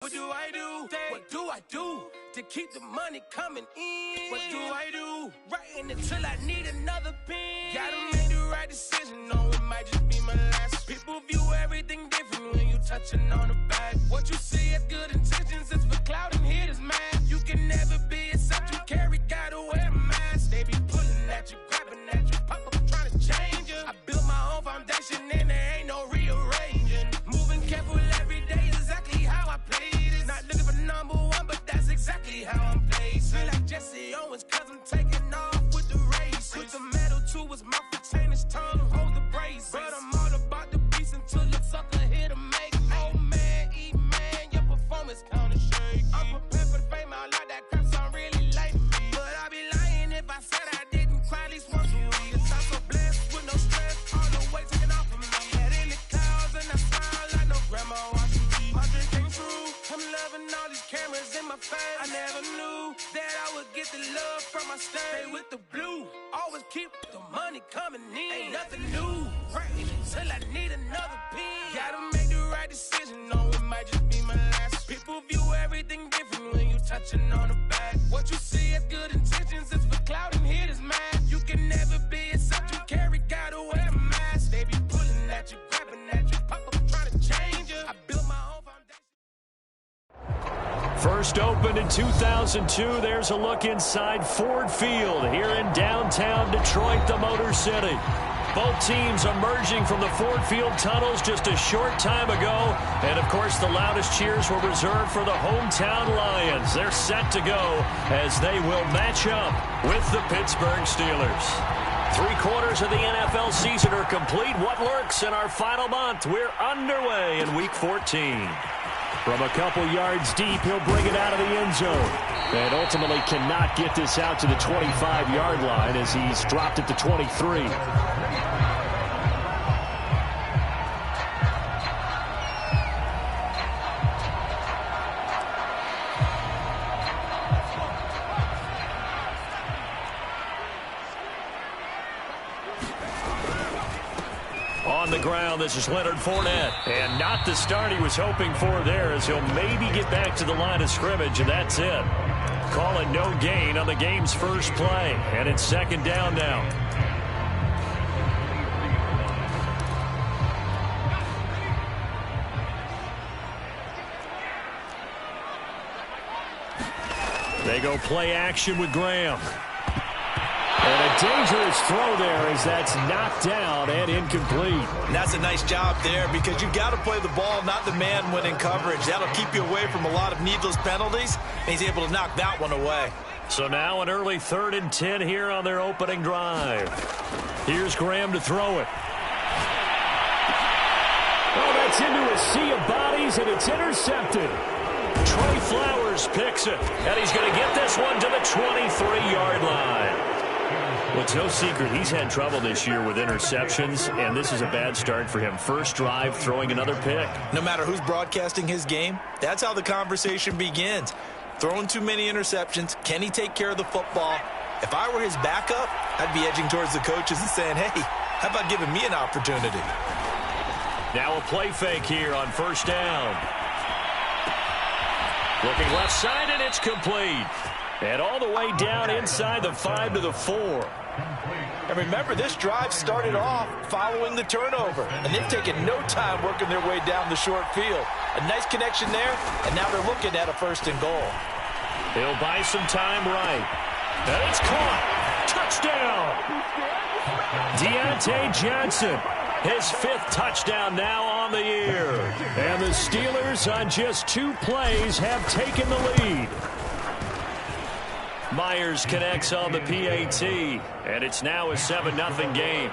What do I do? What do I do to keep the money coming in? What do I do? Writing until I need another pen. Gotta make the right decision, no, it might just be my last. People view everything different when you touching on the back. What you see as good intentions is for clout and hitters, man. You can never be except you carry, gotta wear a mask. They be pulling at you, grabbing at you, pop up trying to change you. I built my own foundation and there ain't no rearranging. Moving careful every day, exactly how I play. Not looking for number one, but that's exactly how I'm placed. Feel like Jesse Owens, cause I'm taking off with the race. Put the metal to his mouth, retain his tongue, hold the brace. But I'm all about the beast until the sucker hit a make. Oh man, eat man, your performance kinda shake. I'm prepared for the fame, I like that crap sound really like me. But I'd be lying if I said I didn't cry at least once a week. Cause I'm so blessed with no stress, all the weight taken off of me. Head in the clouds and I smile like no grandma watching me. My dream came true. I'm loving all these cameras in my face. I never knew that I would get the love from my state. Stay with the blue, always keep the money coming in. Ain't nothing new, right until I need another pen. Gotta make the right decision, no, it might just be my last. People view everything different when you touching on the back. What you see as good intentions is for clout and hitters, man. You can never be except you carry, gotta wear a mask. They be pulling at you, grabbing at you, pop up trying to change you. I built my own foundation. First opened in 2002, there's a look inside Ford Field here in downtown Detroit, the Motor City. Both teams emerging from the Ford Field tunnels just a short time ago. And, of course, the loudest cheers were reserved for the hometown Lions. They're set to go as they will match up with the Pittsburgh Steelers. 3/4 of the NFL season are complete. What lurks in our final month? We're underway in Week 14. From a couple yards deep, he'll bring it out of the end zone. And ultimately cannot get this out to the 25-yard line as he's dropped it to 23. On the ground, this is Leonard Fournette. And not the start he was hoping for there, as he'll maybe get back to the line of scrimmage, and that's it. Call it no gain on the game's first play. And it's second down now. They go play action with Graham. And a dangerous throw there as that's knocked down and incomplete. And that's a nice job there because you've got to play the ball, not the man when in coverage. That'll keep you away from a lot of needless penalties, and he's able to knock that one away. So now an early 3rd and 10 here on their opening drive. Here's Graham to throw it. Oh, that's into a sea of bodies, and it's intercepted. Trey Flowers picks it, and he's going to get this one to the 23-yard line. Well, it's no secret he's had trouble this year with interceptions, and this is a bad start for him. First drive, throwing another pick. No matter who's broadcasting his game, that's how the conversation begins. Throwing too many interceptions, can he take care of the football? If I were his backup, I'd be edging towards the coaches and saying, hey, how about giving me an opportunity? Now a play fake here on first down. Looking left side, and it's complete. And all the way down inside the 5 to the 4. And remember, this drive started off following the turnover. And they've taken no time working their way down the short field. A nice connection there, and now they're looking at a 1st and goal. He'll buy some time right. And it's caught. Touchdown. Deontay Johnson. His 5th touchdown now on the year. And the Steelers on just 2 plays have taken the lead. Myers connects on the PAT, and it's now a 7-0 game.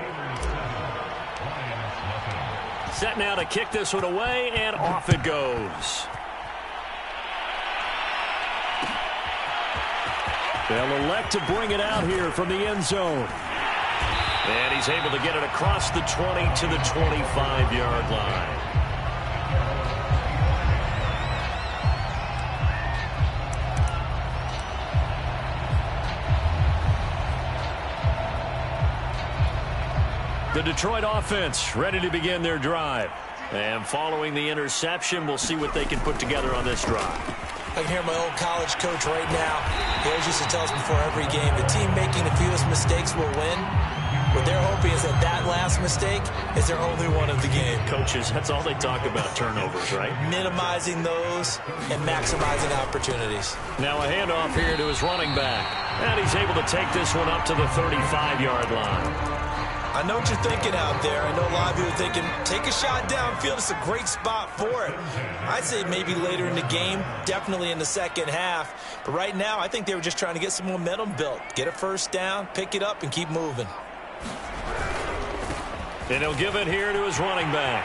Set now to kick this one away, and off it goes. They'll elect to bring it out here from the end zone. And he's able to get it across the 20 to the 25-yard line. The Detroit offense ready to begin their drive. And following the interception, we'll see what they can put together on this drive. I can hear my old college coach right now. He always used to tell us before every game, the team making the fewest mistakes will win. What they're hoping is that that last mistake is their only one of the game. Coaches, that's all they talk about, turnovers, right? Minimizing those and maximizing opportunities. Now a handoff here to his running back. And he's able to take this one up to the 35-yard line. I know what you're thinking out there. I know a lot of you are thinking, take a shot downfield. It's a great spot for it. I'd say maybe later in the game, definitely in the second half. But right now, I think they were just trying to get some momentum built. Get a first down, pick it up, and keep moving. And he'll give it here to his running back.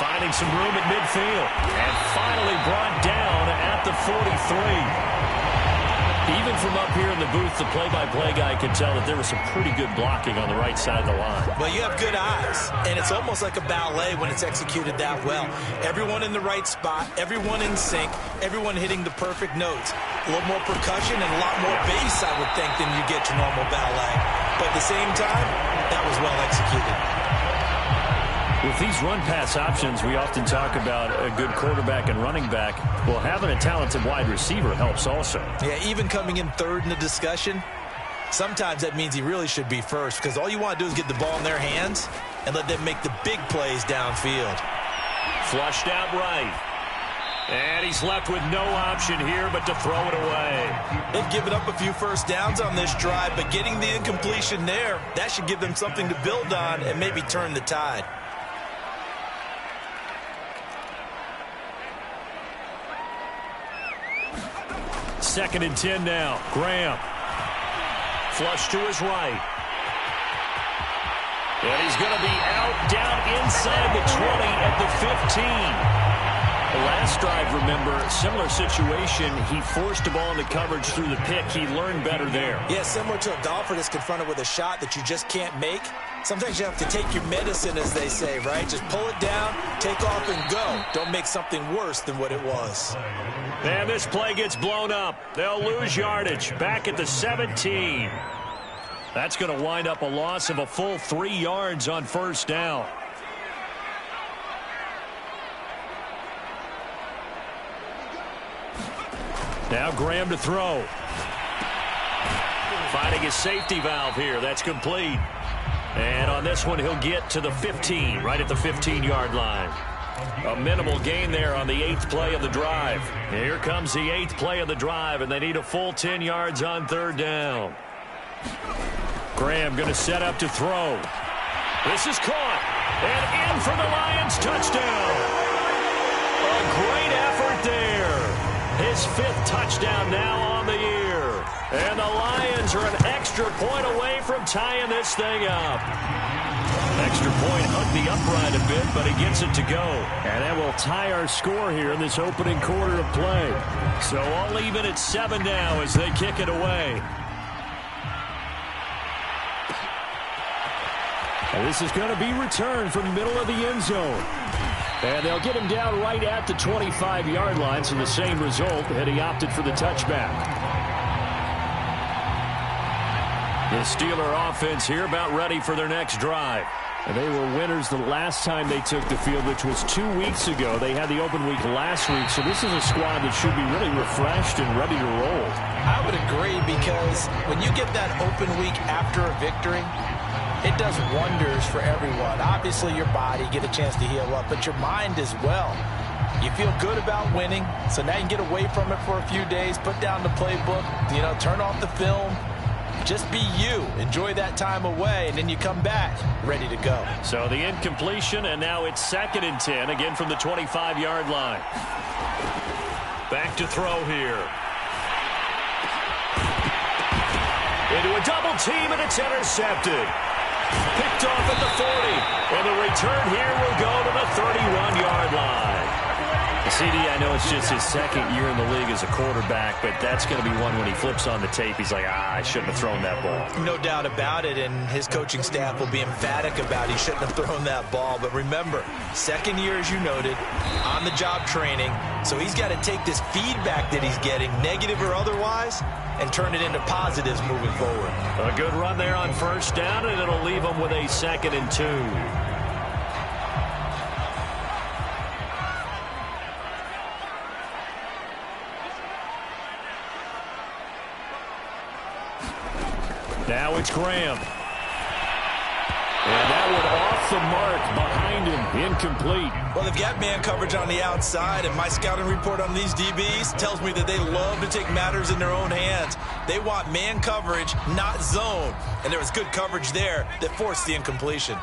Finding some room at midfield. And finally brought down at the 43. Even from up here in the booth, the play-by-play guy could tell that there was some pretty good blocking on the right side of the line. Well, you have good eyes, and it's almost like a ballet when it's executed that well. Everyone in the right spot, everyone in sync, everyone hitting the perfect notes. A little more percussion and a lot more bass, I would think, than you get to normal ballet. But at the same time, that was well executed. With these run-pass options, we often talk about a good quarterback and running back. Well, having a talented wide receiver helps also. Yeah, even coming in third in the discussion, sometimes that means he really should be first, because all you want to do is get the ball in their hands and let them make the big plays downfield. Flushed out right. And he's left with no option here but to throw it away. They've given up a few first downs on this drive, but getting the incompletion there, that should give them something to build on and maybe turn the tide. Second and 10 now. Graham. Flush to his right. And he's going to be out down inside the 20 at the 15. The last drive, remember, similar situation. He forced the ball into coverage through the pick. He learned better there. Yeah, similar to a golfer that's confronted with a shot that you just can't make. Sometimes you have to take your medicine, as they say, right? Just pull it down, take off, and go. Don't make something worse than what it was. And this play gets blown up. They'll lose yardage. Back at the 17. That's going to wind up a loss of a full 3 yards on first down. Now Graham to throw. Finding his safety valve here. That's complete. And on this one, he'll get to the 15, right at the 15-yard line. A minimal gain there on the 8th play of the drive. Here comes the 8th play of the drive, and they need a full 10 yards on third down. Graham going to set up to throw. This is caught. And in for the Lions, touchdown. A great effort there. His 5th touchdown now on the year. And the Lions are an extra point away from tying this thing up. Extra point hugged the upright a bit, but he gets it to go. And that will tie our score here in this opening quarter of play. So all even at 7 now as they kick it away. And this is going to be returned from the middle of the end zone. And they'll get him down right at the 25-yard line, so the same result, and he opted for the touchback. The Steeler offense here about ready for their next drive. And they were winners the last time they took the field, which was 2 weeks ago. They had the open week last week, so this is a squad that should be really refreshed and ready to roll. I would agree, because when you get that open week after a victory, it does wonders for everyone. Obviously, your body, get a chance to heal up, but your mind as well. You feel good about winning, so now you can get away from it for a few days, put down the playbook, turn off the film. Just be you. Enjoy that time away, and then you come back ready to go. So the incompletion, and now it's 2nd and 10, again from the 25-yard line. Back to throw here. Into a double team, and it's intercepted. Picked off at the 40. And the return here will go to the 31-yard line. CD, I know it's just his 2nd year in the league as a quarterback, but that's going to be one when he flips on the tape, he's like, I shouldn't have thrown that ball. No doubt about it, and his coaching staff will be emphatic about he shouldn't have thrown that ball. But remember, 2nd year, as you noted, on-the-job training, so he's got to take this feedback that he's getting, negative or otherwise, and turn it into positives moving forward. A good run there on first down, and it'll leave him with a 2nd and 2. Now it's Graham. And that one off the mark behind him, incomplete. Well, they've got man coverage on the outside, and my scouting report on these DBs tells me that they love to take matters in their own hands. They want man coverage, not zone. And there was good coverage there that forced the incompletion.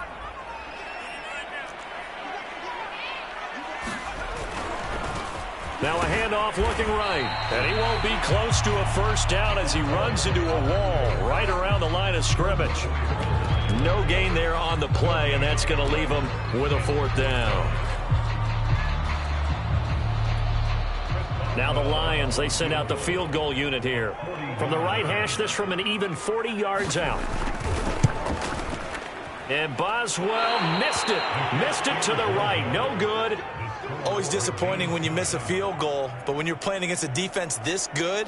Now a handoff looking right. And he won't be close to a first down as he runs into a wall right around the line of scrimmage. No gain there on the play, and that's going to leave him with a fourth down. Now the Lions, they send out the field goal unit here. From the right hash, this from an even 40 yards out. And Boswell missed it. Missed it to the right. No good. Always disappointing when you miss a field goal, but when you're playing against a defense this good,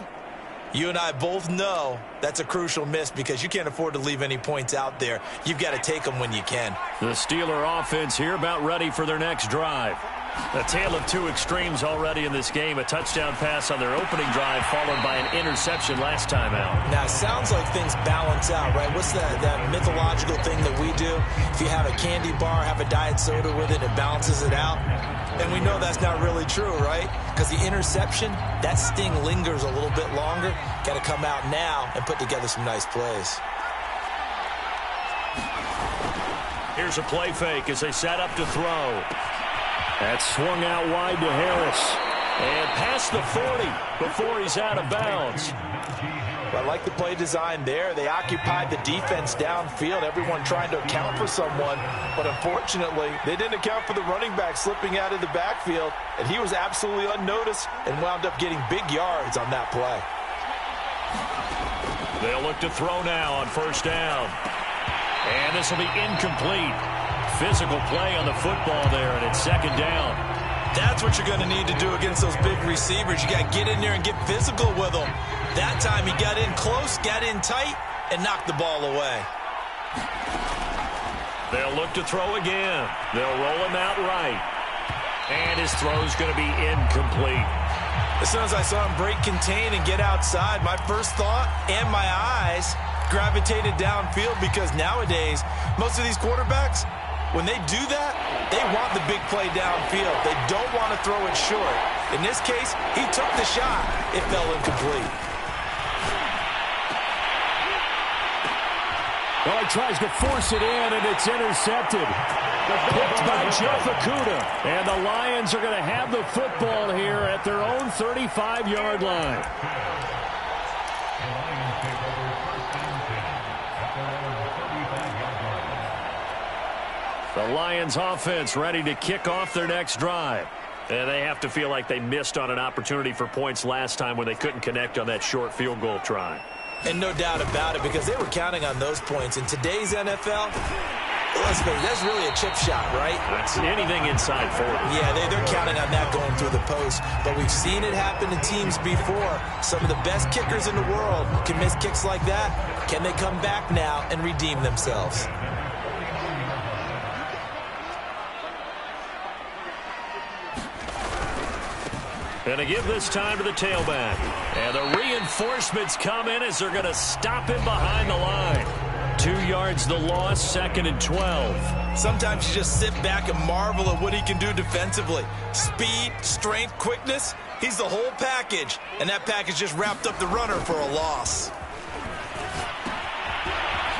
you and I both know that's a crucial miss because you can't afford to leave any points out there. You've got to take them when you can. The Steeler offense here about ready for their next drive. A tale of two extremes already in this game. A touchdown pass on their opening drive followed by an interception last time out. Now, it sounds like things balance out, right? What's that mythological thing that we do? If you have a candy bar, have a diet soda with it, it balances it out. And we know that's not really true, right? Because the interception, that sting lingers a little bit longer. Got to come out now and put together some nice plays. Here's a play fake as they set up to throw. That's swung out wide to Harris. And past the 40 before he's out of bounds. Well, I like the play design there. They occupied the defense downfield, everyone trying to account for someone. But unfortunately, they didn't account for the running back slipping out of the backfield. And he was absolutely unnoticed and wound up getting big yards on that play. They'll look to throw now on first down. And this will be incomplete. Physical play on the football there, and it's second down. That's what you're going to need to do against those big receivers. You got to get in there and get physical with them. That time he got in close, got in tight, and knocked the ball away. They'll look to throw again. They'll roll him out right. And his throw's going to be incomplete. As soon as I saw him break contain and get outside, my first thought and my eyes gravitated downfield because nowadays, most of these quarterbacks, when they do that, they want the big play downfield. They don't want to throw it short. In this case, he took the shot. It fell incomplete. Well, he tries to force it in, and it's intercepted. Picked by Jeff Okudah. And the Lions are going to have the football here at their own 35-yard line. The Lions offense ready to kick off their next drive. And they have to feel like they missed on an opportunity for points last time when they couldn't connect on that short field goal try. And no doubt about it, because they were counting on those points. In today's NFL, let's face it, that's really a chip shot, right? That's anything inside 40. Yeah, they're counting on that going through the post. But we've seen it happen to teams before. Some of the best kickers in the world can miss kicks like that. Can they come back now and redeem themselves? And to give this time to the tailback. And the reinforcements come in as they're going to stop him behind the line. 2 yards the loss, second and 12. Sometimes you just sit back and marvel at what he can do defensively. Speed, strength, quickness, he's the whole package. And that package just wrapped up the runner for a loss.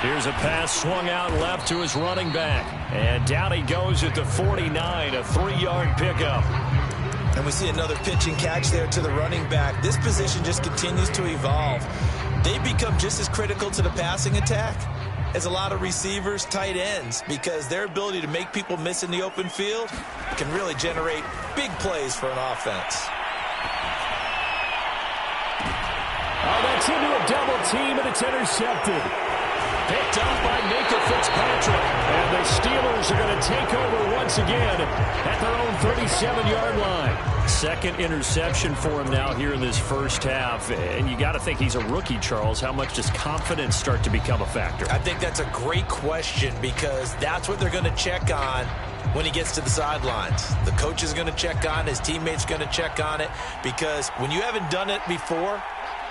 Here's a pass swung out left to his running back. And down he goes at the 49, a 3-yard pickup. And we see another pitch and catch there to the running back. This position just continues to evolve. They become just as critical to the passing attack as a lot of receivers, tight ends, because their ability to make people miss in the open field can really generate big plays for an offense. Oh, that's into a double team, and it's intercepted. Picked up by Minkah Fitzpatrick. And the Steelers are going to take over once again at their own 37-yard line. Second interception for him now here in this first half. And you got to think he's a rookie, Charles. How much does confidence start to become a factor? I think that's a great question because that's what they're going to check on when he gets to the sidelines. The coach is going to check on it. His teammates going to check on it because when you haven't done it before,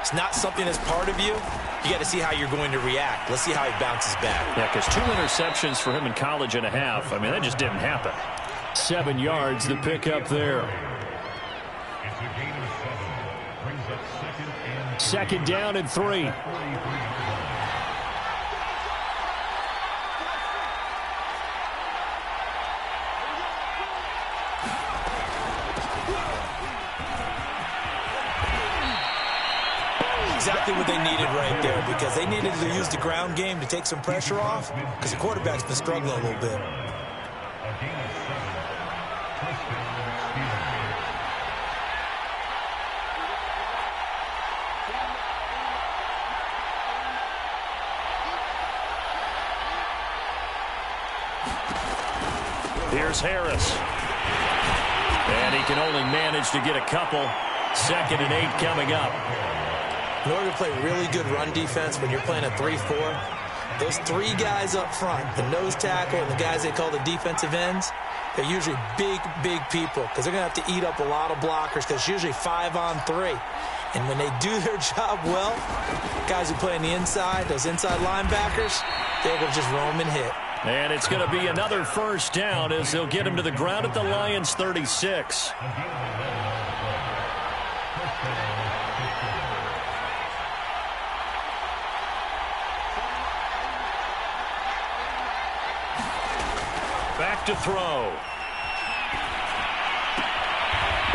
it's not something that's part of you. you got to see how you're going to react. Let's see how he bounces back. Yeah, because 2 interceptions for him in college and a half. I mean, that just didn't happen. 7 yards, the pickup there. Second down and 3. Exactly what they needed right there, because they needed to use the ground game to take some pressure off, because the quarterback's been struggling a little bit. Here's Harris. And he can only manage to get a couple. 2nd and 8 coming up. In order to play really good run defense when you're playing a 3-4, those 3 guys up front, the nose tackle and the guys they call the defensive ends, they're usually big people because they're going to have to eat up a lot of blockers because it's usually 5-on-3. And when they do their job well, guys who play on the inside, those inside linebackers, they're going to just roam and hit. And it's going to be another first down as they'll get him to the ground at the Lions' 36. Back to throw.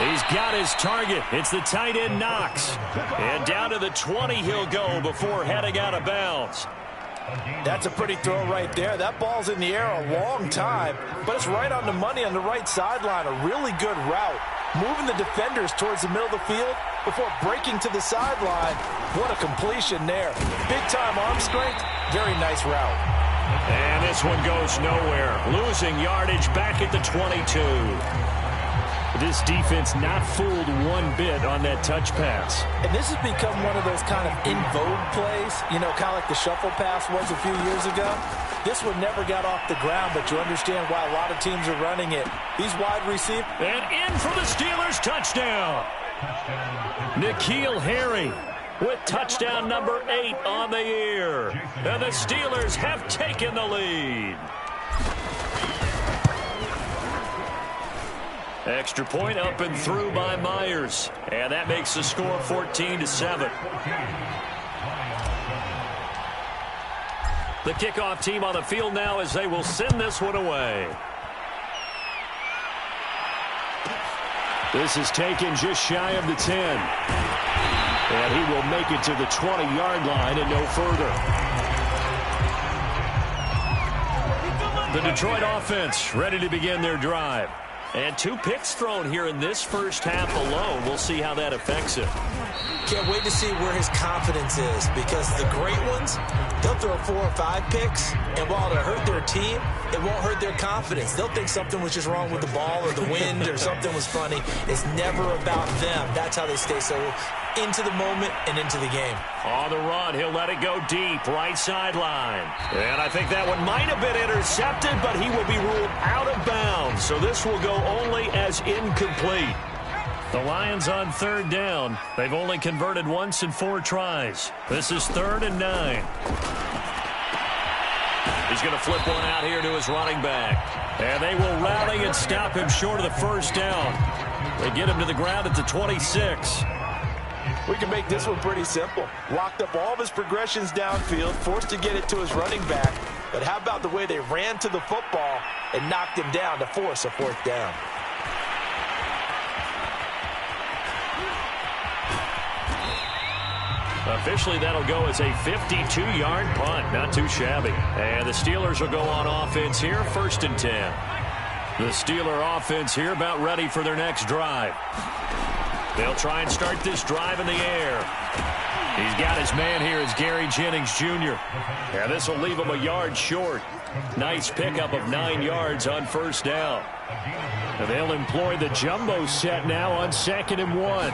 He's got his target. It's the tight end Knox. And down to the 20 he'll go before heading out of bounds. That's a pretty throw right there. That ball's in the air a long time, but it's right on the money on the right sideline. A really good route. Moving the defenders towards the middle of the field before breaking to the sideline. What a completion there. Big-time arm strength. Very nice route. And this one goes nowhere. Losing yardage back at the 22. This defense not fooled one bit on that touch pass. And this has become one of those kind of in vogue plays, you know, kind of like the shuffle pass was a few years ago. This one never got off the ground, but you understand why a lot of teams are running it. These wide receivers. And in for the Steelers, touchdown. N'Keal Harry with touchdown number 8 on the year. And the Steelers have taken the lead. Extra point up and through by Myers. And that makes the score 14-7. The kickoff team on the field now as they will send this one away. This is taken just shy of the 10. And he will make it to the 20-yard line and no further. The Detroit offense ready to begin their drive. And 2 picks thrown here in this first half alone. We'll see how that affects it. Can't wait to see where his confidence is, because the great ones, they'll throw 4 or 5 picks, and while it'll hurt their team, it won't hurt their confidence. They'll think something was just wrong with the ball or the wind or something was funny. It's never about them. That's how they stay so into the moment and into the game. On the run, he'll let it go deep, right sideline. And I think that one might have been intercepted, but he will be ruled out of bounds. So this will go only as incomplete. The Lions on 3rd down. They've only converted once in 4 tries. This is 3rd and 9. He's going to flip one out here to his running back. And they will rally and stop him short of the first down. They get him to the ground at the 26. We can make this one pretty simple. Locked up all of his progressions downfield, forced to get it to his running back. But how about the way they ran to the football and knocked him down to force a 4th down? Officially, that'll go as a 52-yard punt. Not too shabby. And the Steelers will go on offense here, 1st and 10. The Steeler offense here about ready for their next drive. They'll try and start this drive in the air. He's got his man here as Gary Jennings Jr. Yeah, this will leave him a yard short. Nice pickup of 9 yards on 1st down. And they'll employ the jumbo set now on 2nd and 1.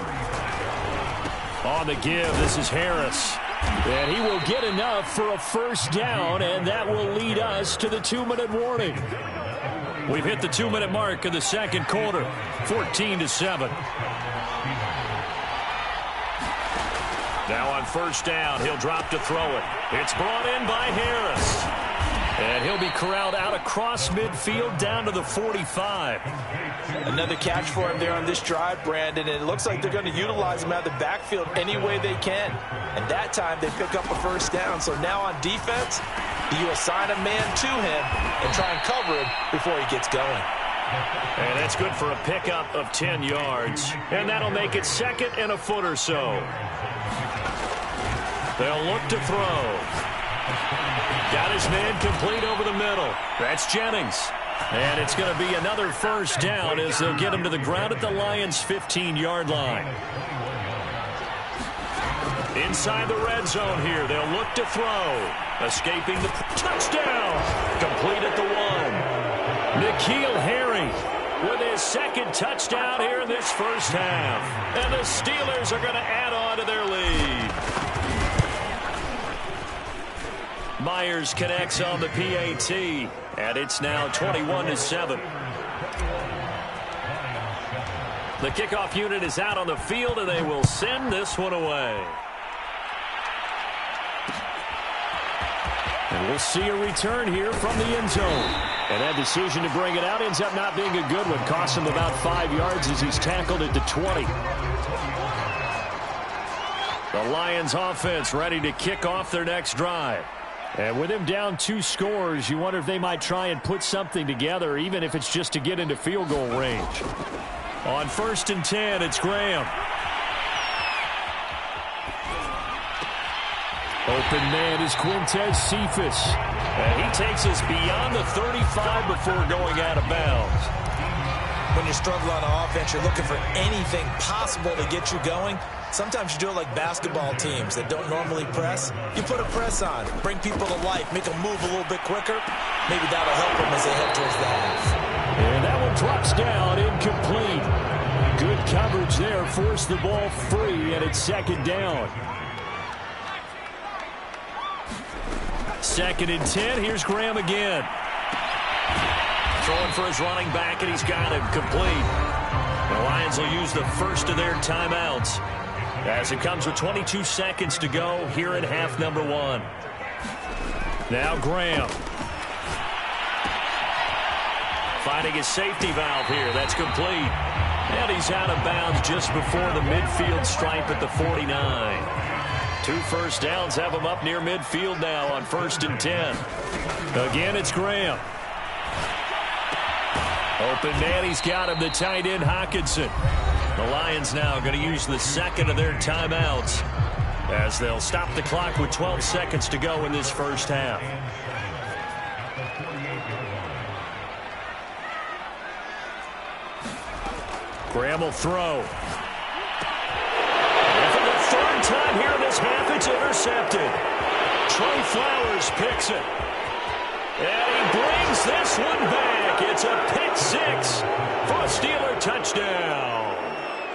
On the give, this is Harris. And he will get enough for a 1st down, and that will lead us to the 2-minute warning. We've hit the 2-minute mark in the 2nd quarter, 14-7. Now on first down, he'll drop to throw it. It's brought in by Harris. And he'll be corralled out across midfield down to the 45. Another catch for him there on this drive, Brandon. And it looks like they're going to utilize him out of the backfield any way they can. And that time they pick up a first down. So now on defense, you assign a man to him and try and cover him before he gets going. And that's good for a pickup of 10 yards. And that'll make it 2nd and a foot or so. They'll look to throw. Got his man complete over the middle. That's Jennings. And it's going to be another first down as they'll get him to the ground at the Lions' 15-yard line. Inside the red zone here, they'll look to throw. Escaping the touchdown. Complete at the 1. N'Keal Harry with his 2nd touchdown here in this first half. And the Steelers are going to add on to their lead. Myers connects on the PAT, and it's now 21-7. The kickoff unit is out on the field, and they will send this one away. And we'll see a return here from the end zone. And that decision to bring it out ends up not being a good one. Costs him about 5 yards as he's tackled at the 20. The Lions offense ready to kick off their next drive. And with him down 2 scores, you wonder if they might try and put something together, even if it's just to get into field goal range. On 1st and 10, it's Graham. Open man is Quintez Cephas. And he takes us beyond the 35 before going out of bounds. When you're struggling on offense, you're looking for anything possible to get you going. Sometimes you do it like basketball teams that don't normally press. You put a press on, bring people to life, make them move a little bit quicker. Maybe that'll help them as they head towards the half. And that one drops down, incomplete. Good coverage there, forced the ball free, and it's 2nd down. 2nd and 10, here's Graham again. Throwing for his running back, and he's got him complete. The Lions will use the first of their timeouts as it comes with 22 seconds to go here in half number 1. Now Graham. Finding his safety valve here. That's complete. And he's out of bounds just before the midfield stripe at the 49. 2 first downs have him up near midfield now on 1st and 10. Again, it's Graham. Open man, he's got him, the tight end, Hockenson. The Lions now going to use the 2nd of their timeouts as they'll stop the clock with 12 seconds to go in this first half. Graham will throw. And for the 3rd time here in this half, it's intercepted. Trey Flowers picks it. And he brings this one back. It's a pick 6 for a Steeler touchdown.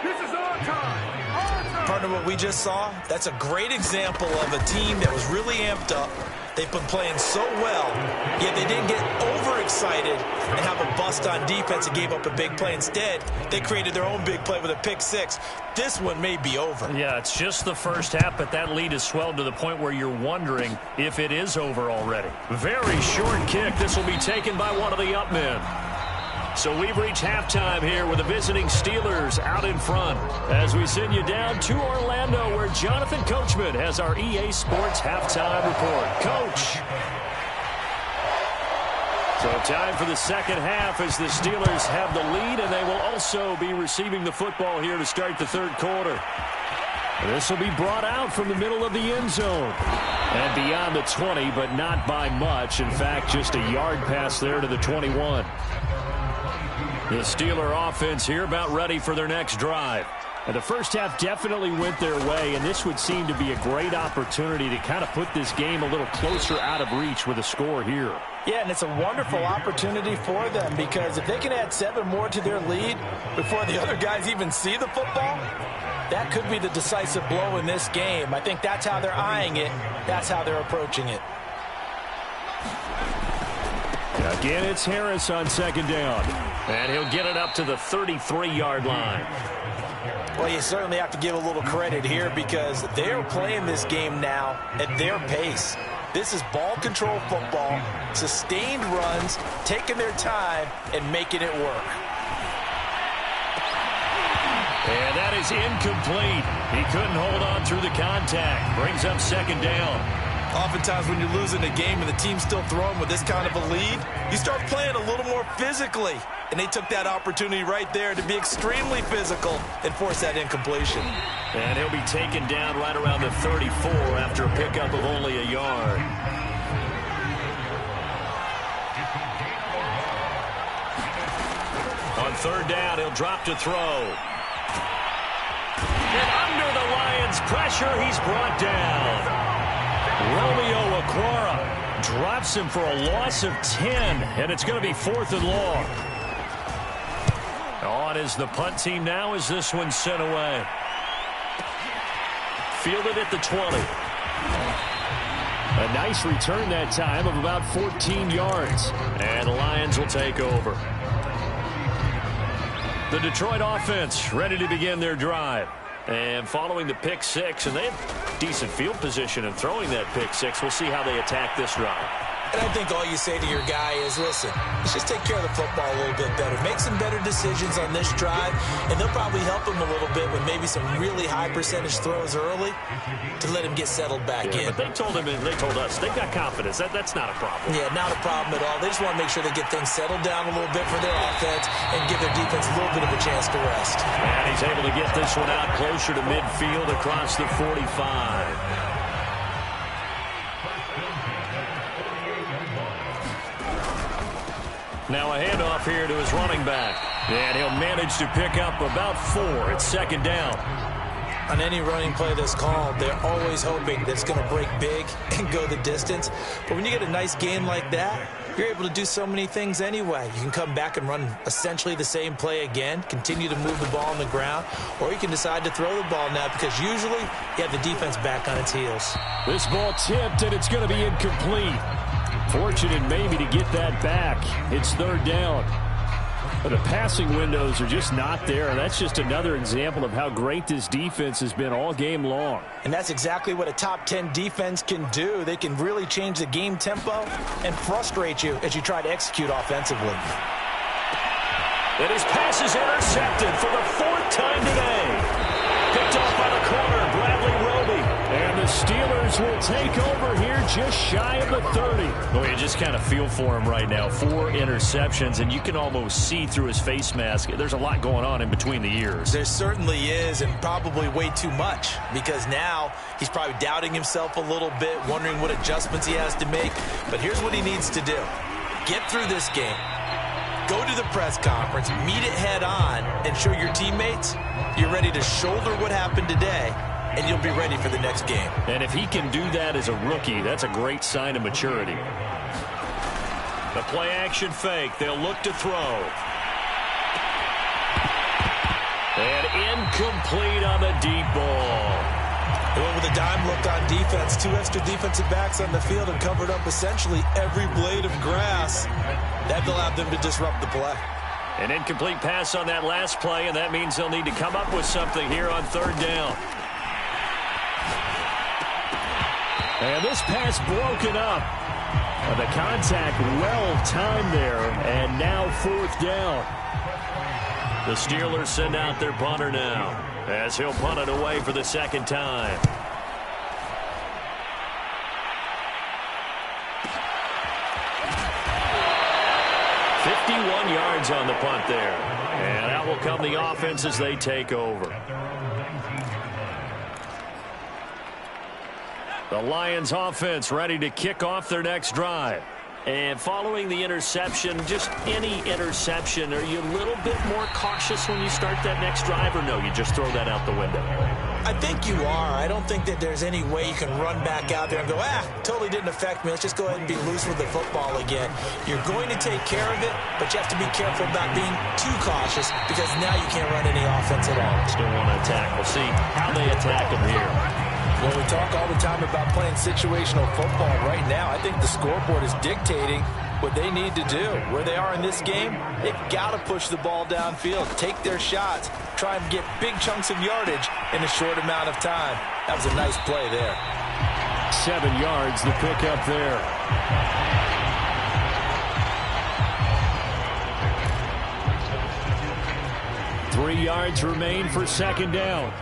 This is our time. Partner, what we just saw, that's a great example of a team that was really amped up. They've been playing so well, yet they didn't get overexcited and have a bust on defense and gave up a big play. Instead, they created their own big play with a pick 6. This one may be over. Yeah, it's just the first half, but that lead has swelled to the point where you're wondering if it is over already. Very short kick. This will be taken by one of the up men. So we've reached halftime here with the visiting Steelers out in front as we send you down to Orlando where Jonathan Coachman has our EA Sports halftime report. Coach. So time for the 2nd half as the Steelers have the lead, and they will also be receiving the football here to start the 3rd quarter. This will be brought out from the middle of the end zone and beyond the 20, but not by much. In fact, just a yard pass there to the 21. The Steeler offense here about ready for their next drive. And the first half definitely went their way, and this would seem to be a great opportunity to kind of put this game a little closer out of reach with a score here. Yeah, and it's a wonderful opportunity for them because if they can add 7 more to their lead before the other guys even see the football, that could be the decisive blow in this game. I think that's how they're eyeing it. That's how they're approaching it. Again, it's Harris on 2nd down. And he'll get it up to the 33-yard line. Well, you certainly have to give a little credit here because they're playing this game now at their pace. This is ball control football, sustained runs, taking their time, and making it work. And that is incomplete. He couldn't hold on through the contact. Brings up second down. Oftentimes when you're losing a game and the team's still throwing with this kind of a lead, you start playing a little more physically. And they took that opportunity right there to be extremely physical and force that incompletion. And he'll be taken down right around the 34 after a pickup of only a yard. On third down, he'll drop to throw. And under the Lions' pressure, he's brought down. Romeo Okwara drops him for a loss of 10, and it's going to be 4th and long. On is the punt team now as this one's sent away. Fielded at the 20. A nice return that time of about 14 yards. And the Lions will take over. The Detroit offense ready to begin their drive. And following the pick six, and they have decent field position in throwing that pick six. We'll see how they attack this drive. And I think all you say to your guy is, listen, let's just take care of the football a little bit better. Make some better decisions on this drive, and they'll probably help him a little bit with maybe some really high percentage throws early to let him get settled back in. But they told him, and they told us, they've got confidence. That's not a problem. Yeah, not a problem at all. They just want to make sure they get things settled down a little bit for their offense and give their defense a little bit of a chance to rest. And he's able to get this one out closer to midfield across the 45. Now a handoff here to his running back. And he'll manage to pick up about 4. It's second down. On any running play that's called, they're always hoping that it's going to break big and go the distance. But when you get a nice game like that, you're able to do so many things anyway. You can come back and run essentially the same play again, continue to move the ball on the ground, or you can decide to throw the ball now because usually you have the defense back on its heels. This ball tipped, and it's going to be incomplete. Fortunate maybe to get that back. It's third down. But the passing windows are just not there. That's just another example of how great this defense has been all game long. And that's exactly what a top 10 defense can do. They can really change the game tempo and frustrate you as you try to execute offensively. And his pass is intercepted for the 4th time today. Picked off by the corner, Bradley Roby. And the Steelers will take over here just shy of the 30. Well, you just kind of feel for him right now. 4 interceptions, and you can almost see through his face mask. There's a lot going on in between the ears. There certainly is, and probably way too much, because now he's probably doubting himself a little bit, wondering what adjustments he has to make. But here's what he needs to do. Get through this game. Go to the press conference, meet it head on, and show your teammates you're ready to shoulder what happened today, and you'll be ready for the next game. And if he can do that as a rookie, that's a great sign of maturity. The play-action fake. They'll look to throw. And incomplete on the deep ball. They went with a dime look on defense. 2 extra defensive backs on the field and covered up essentially every blade of grass. That allowed them to disrupt the play. An incomplete pass on that last play, and that means they'll need to come up with something here on third down. And this pass broken up. The contact well-timed there, and now 4th down. The Steelers send out their punter now, as he'll punt it away for the 2nd time. Yards on the punt there. And out will come the offense as they take over. The Lions offense ready to kick off their next drive. And following the interception, just any interception, are you a little bit more cautious when you start that next drive, or no, you just throw that out the window? I think you are. I don't think that there's any way you can run back out there and go, totally didn't affect me. Let's just go ahead and be loose with the football again. You're going to take care of it, but you have to be careful about being too cautious because now you can't run any offense at all. Still want to attack. We'll see how they attack them here. Well, we talk all the time about playing situational football. Right now, I think the scoreboard is dictating what they need to do. Where they are in this game, they've got to push the ball downfield, take their shots, try and get big chunks of yardage in a short amount of time. That was a nice play there. 7 yards, the pickup there. Three yards remain for second down.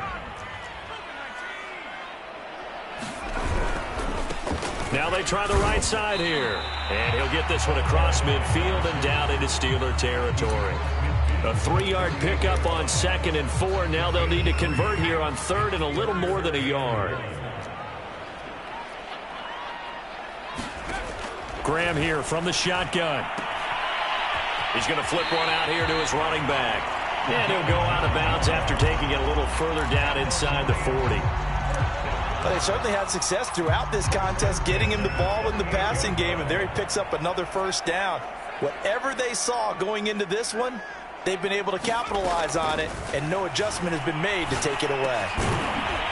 Now they try the right side here. And he'll get this one across midfield and down into Steeler territory. A 3-yard pickup on 2nd and 4. Now they'll need to convert here on 3rd and a little more than a yard. Graham here from the shotgun. He's going to flip one out here to his running back. And he'll go out of bounds after taking it a little further down inside the 40. But they certainly had success throughout this contest, getting him the ball in the passing game, and there he picks up another first down. Whatever they saw going into this one, they've been able to capitalize on it, and no adjustment has been made to take it away.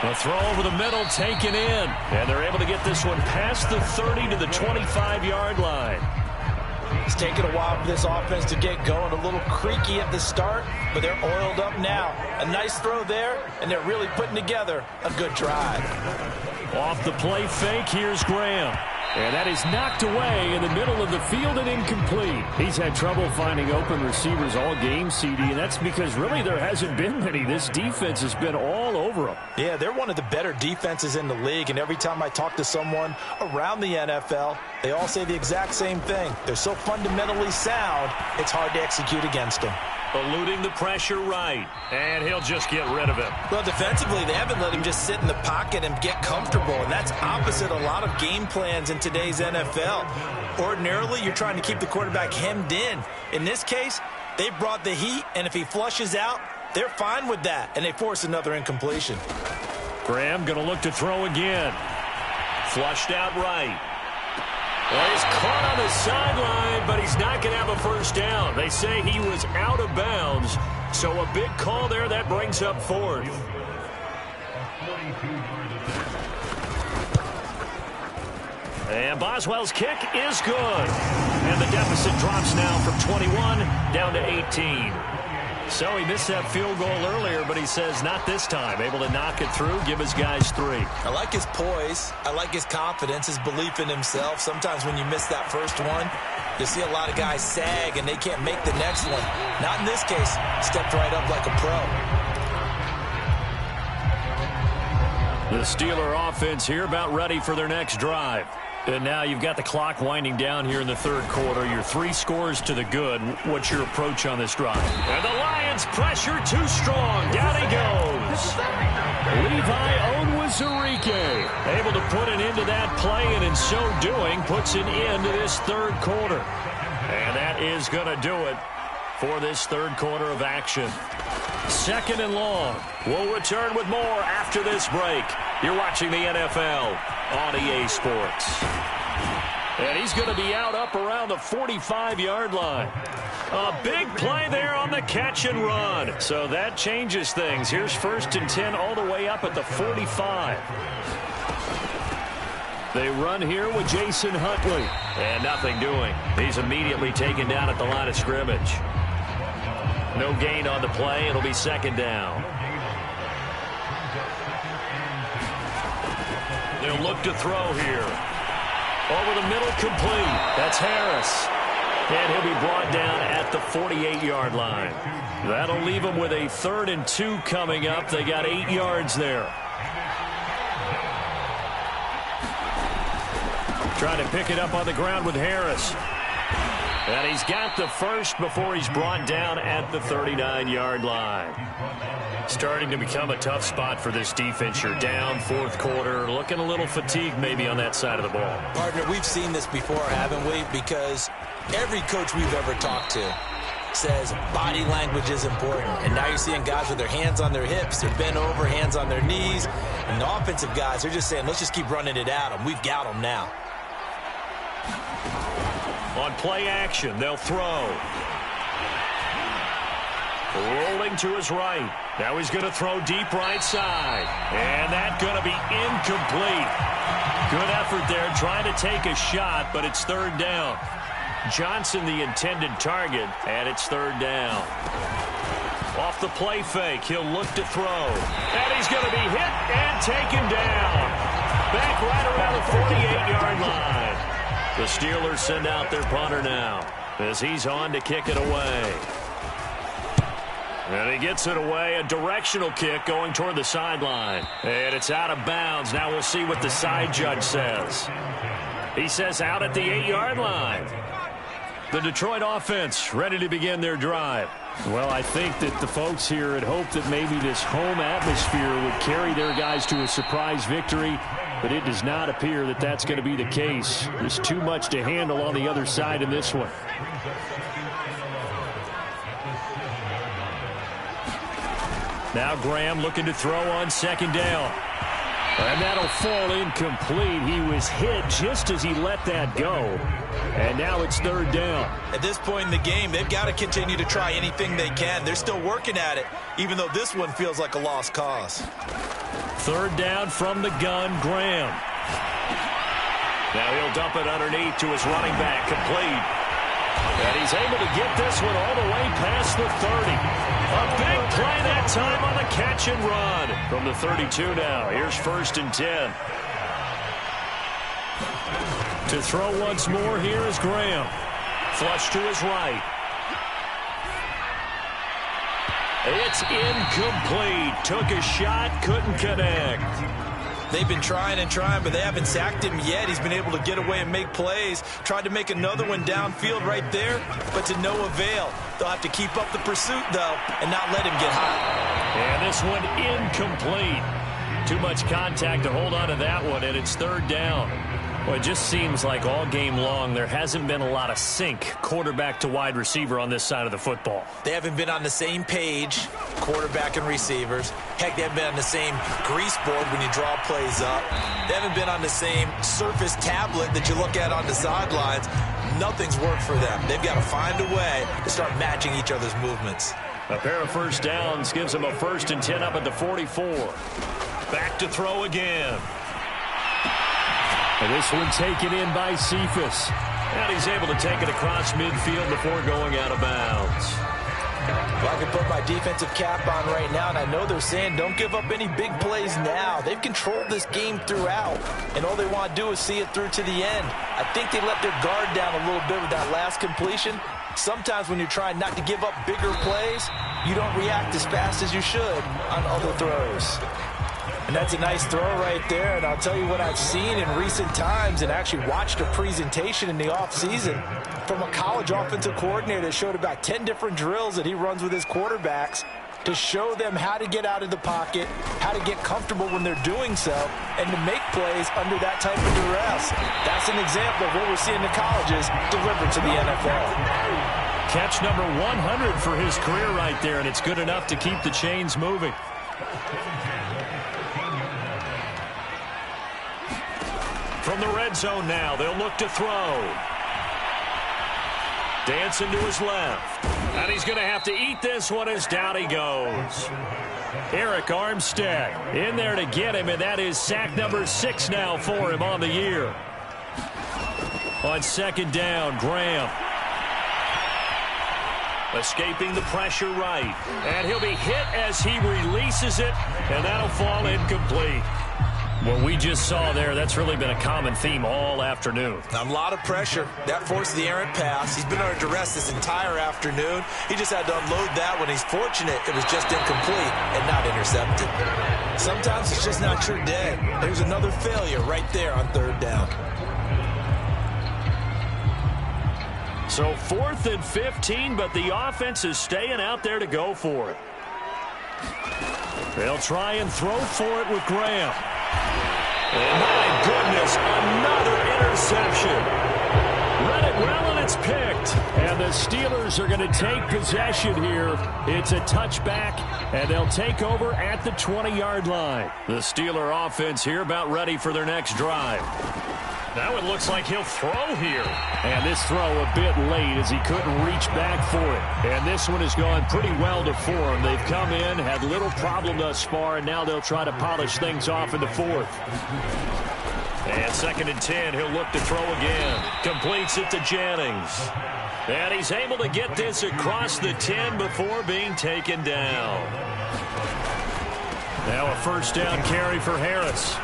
A throw over the middle taken in, and they're able to get this one past the 30 to the 25-yard line. It's taken a while for this offense to get going. A little creaky at the start, but they're oiled up now. A nice throw there, and they're really putting together a good drive. Off the play fake, here's Graham. And that is knocked away in the middle of the field and incomplete. He's had trouble finding open receivers all game, CD, and that's because really there hasn't been many. This defense has been all over them. Yeah, they're one of the better defenses in the league, and every time I talk to someone around the NFL, they all say the exact same thing. They're so fundamentally sound, it's hard to execute against them. Eluding the pressure right, and he'll just get rid of him. Well, defensively, they haven't let him just sit in the pocket and get comfortable, and that's opposite a lot of game plans in today's NFL. Ordinarily, you're trying to keep the quarterback hemmed in. In this case, they brought the heat, and if he flushes out, they're fine with that, and they force another incompletion. Graham going to look to throw again. Flushed out right. Well, he's caught on the sideline, but he's not going to have a first down. They say he was out of bounds, so a big call there. That brings up 4th. And Boswell's kick is good. And the deficit drops now from 21 down to 18. So he missed that field goal earlier, but he says not this time. Able to knock it through, give his guys 3. I like his poise. I like his confidence, his belief in himself. Sometimes when you miss that first one, you see a lot of guys sag and they can't make the next one. Not in this case. Stepped right up like a pro. The Steeler offense here about ready for their next drive. And now you've got the clock winding down here in the 3rd quarter. Your 3 scores to the good. What's your approach on this drive? And the Lions pressure too strong. Down he goes. Levi Onwuzurike able to put an end to that play, and in so doing puts an end to this 3rd quarter. And that is going to do it for this 3rd quarter of action. 2nd and long. We'll return with more after this break. You're watching the NFL on EA Sports. And he's going to be out up around the 45-yard line. A big play there on the catch and run. So that changes things. Here's 1st and 10 all the way up at the 45. They run here with Jason Huntley. And nothing doing. He's immediately taken down at the line of scrimmage. No gain on the play. It'll be 2nd down. They'll look to throw here. Over the middle, complete. That's Harris. And he'll be brought down at the 48-yard line. That'll leave them with a 3rd and 2 coming up. They got 8 yards there. Trying to pick it up on the ground with Harris. And he's got the first before he's brought down at the 39-yard line. Starting to become a tough spot for this defense. You're down 4th quarter. Looking a little fatigued maybe on that side of the ball. Partner, we've seen this before, haven't we? Because every coach we've ever talked to says body language is important. And now you're seeing guys with their hands on their hips. They're bent over, hands on their knees. And the offensive guys, they're just saying, let's just keep running it at them. We've got them now. On play action, they'll throw. Rolling to his right. Now he's going to throw deep right side. And that's going to be incomplete. Good effort there trying to take a shot, but it's 3rd down. Johnson the intended target, and it's third down. Off the play fake, he'll look to throw. And he's going to be hit and taken down. Back right around the 48-yard line. The Steelers send out their punter now as he's on to kick it away. And he gets it away, a directional kick going toward the sideline. And it's out of bounds. Now we'll see what the side judge says. He says out at the 8-yard line. The Detroit offense ready to begin their drive. Well, I think that the folks here had hoped that maybe this home atmosphere would carry their guys to a surprise victory, but it does not appear that that's going to be the case. There's too much to handle on the other side in this one. Now Graham looking to throw on second down. And that'll fall incomplete. He was hit just as he let that go. And now it's third down. At this point in the game, they've got to continue to try anything they can. They're still working at it, even though this one feels like a lost cause. Third down from the gun, Graham. Now he'll dump it underneath to his running back, complete. And he's able to get this one all the way past the 30. A big play that time on the catch and run. From the 32 now, here's 1st and 10. To throw once more, here is Graham. Flush to his right. It's incomplete. Took a shot, couldn't connect. They've been trying and trying, but they haven't sacked him yet. He's been able to get away and make plays. Tried to make another one downfield right there, but to no avail. They'll have to keep up the pursuit, though, and not let him get hot. And this one incomplete. Too much contact to hold on to that one, and it's third down. Well, it just seems like all game long there hasn't been a lot of sync quarterback to wide receiver on this side of the football. They haven't been on the same page, quarterback and receivers. Heck, they haven't been on the same grease board when you draw plays up. They haven't been on the same surface tablet that you look at on the sidelines. Nothing's worked for them. They've got to find a way to start matching each other's movements. A pair of first downs gives them a 1st and 10 up at the 44. Back to throw again. And this one taken in by Cephas. And he's able to take it across midfield before going out of bounds. Well, I can put my defensive cap on right now, and I know they're saying don't give up any big plays now. They've controlled this game throughout, and all they want to do is see it through to the end. I think they let their guard down a little bit with that last completion. Sometimes when you're trying not to give up bigger plays, you don't react as fast as you should on other throws. And that's a nice throw right there, and I'll tell you what I've seen in recent times and actually watched a presentation in the offseason from a college offensive coordinator that showed about 10 different drills that he runs with his quarterbacks to show them how to get out of the pocket, how to get comfortable when they're doing so, and to make plays under that type of duress. That's an example of what we're seeing in the colleges delivered to the NFL. Catch number 100 for his career right there, and it's good enough to keep the chains moving. From the red zone now, they'll look to throw. Dancing to his left. And he's going to have to eat this one as down he goes. Eric Armstead in there to get him, and that is sack number 6 now for him on the year. On second down, Graham. Escaping the pressure right. And he'll be hit as he releases it, and that'll fall incomplete. What we just saw there, that's really been a common theme all afternoon. A lot of pressure. That forced the errant pass. He's been under duress this entire afternoon. He just had to unload that one. He's fortunate it was just incomplete and not intercepted. Sometimes it's just not your day. There's another failure right there on third down. So 4th and 15, but the offense is staying out there to go for it. They'll try and throw for it with Graham. And my goodness, another interception. Read it well, and it's picked. And the Steelers are going to take possession here. It's a touchback, and they'll take over at the 20-yard line. The Steeler offense here about ready for their next drive. Now it looks like he'll throw here. And this throw a bit late as he couldn't reach back for it. And this one has gone pretty well to form. They've come in, had little problem thus far, and now they'll try to polish things off in the 4th. And 2nd and 10, he'll look to throw again. Completes it to Jennings. And he's able to get this across the 10 before being taken down. Now a first down carry for Harris.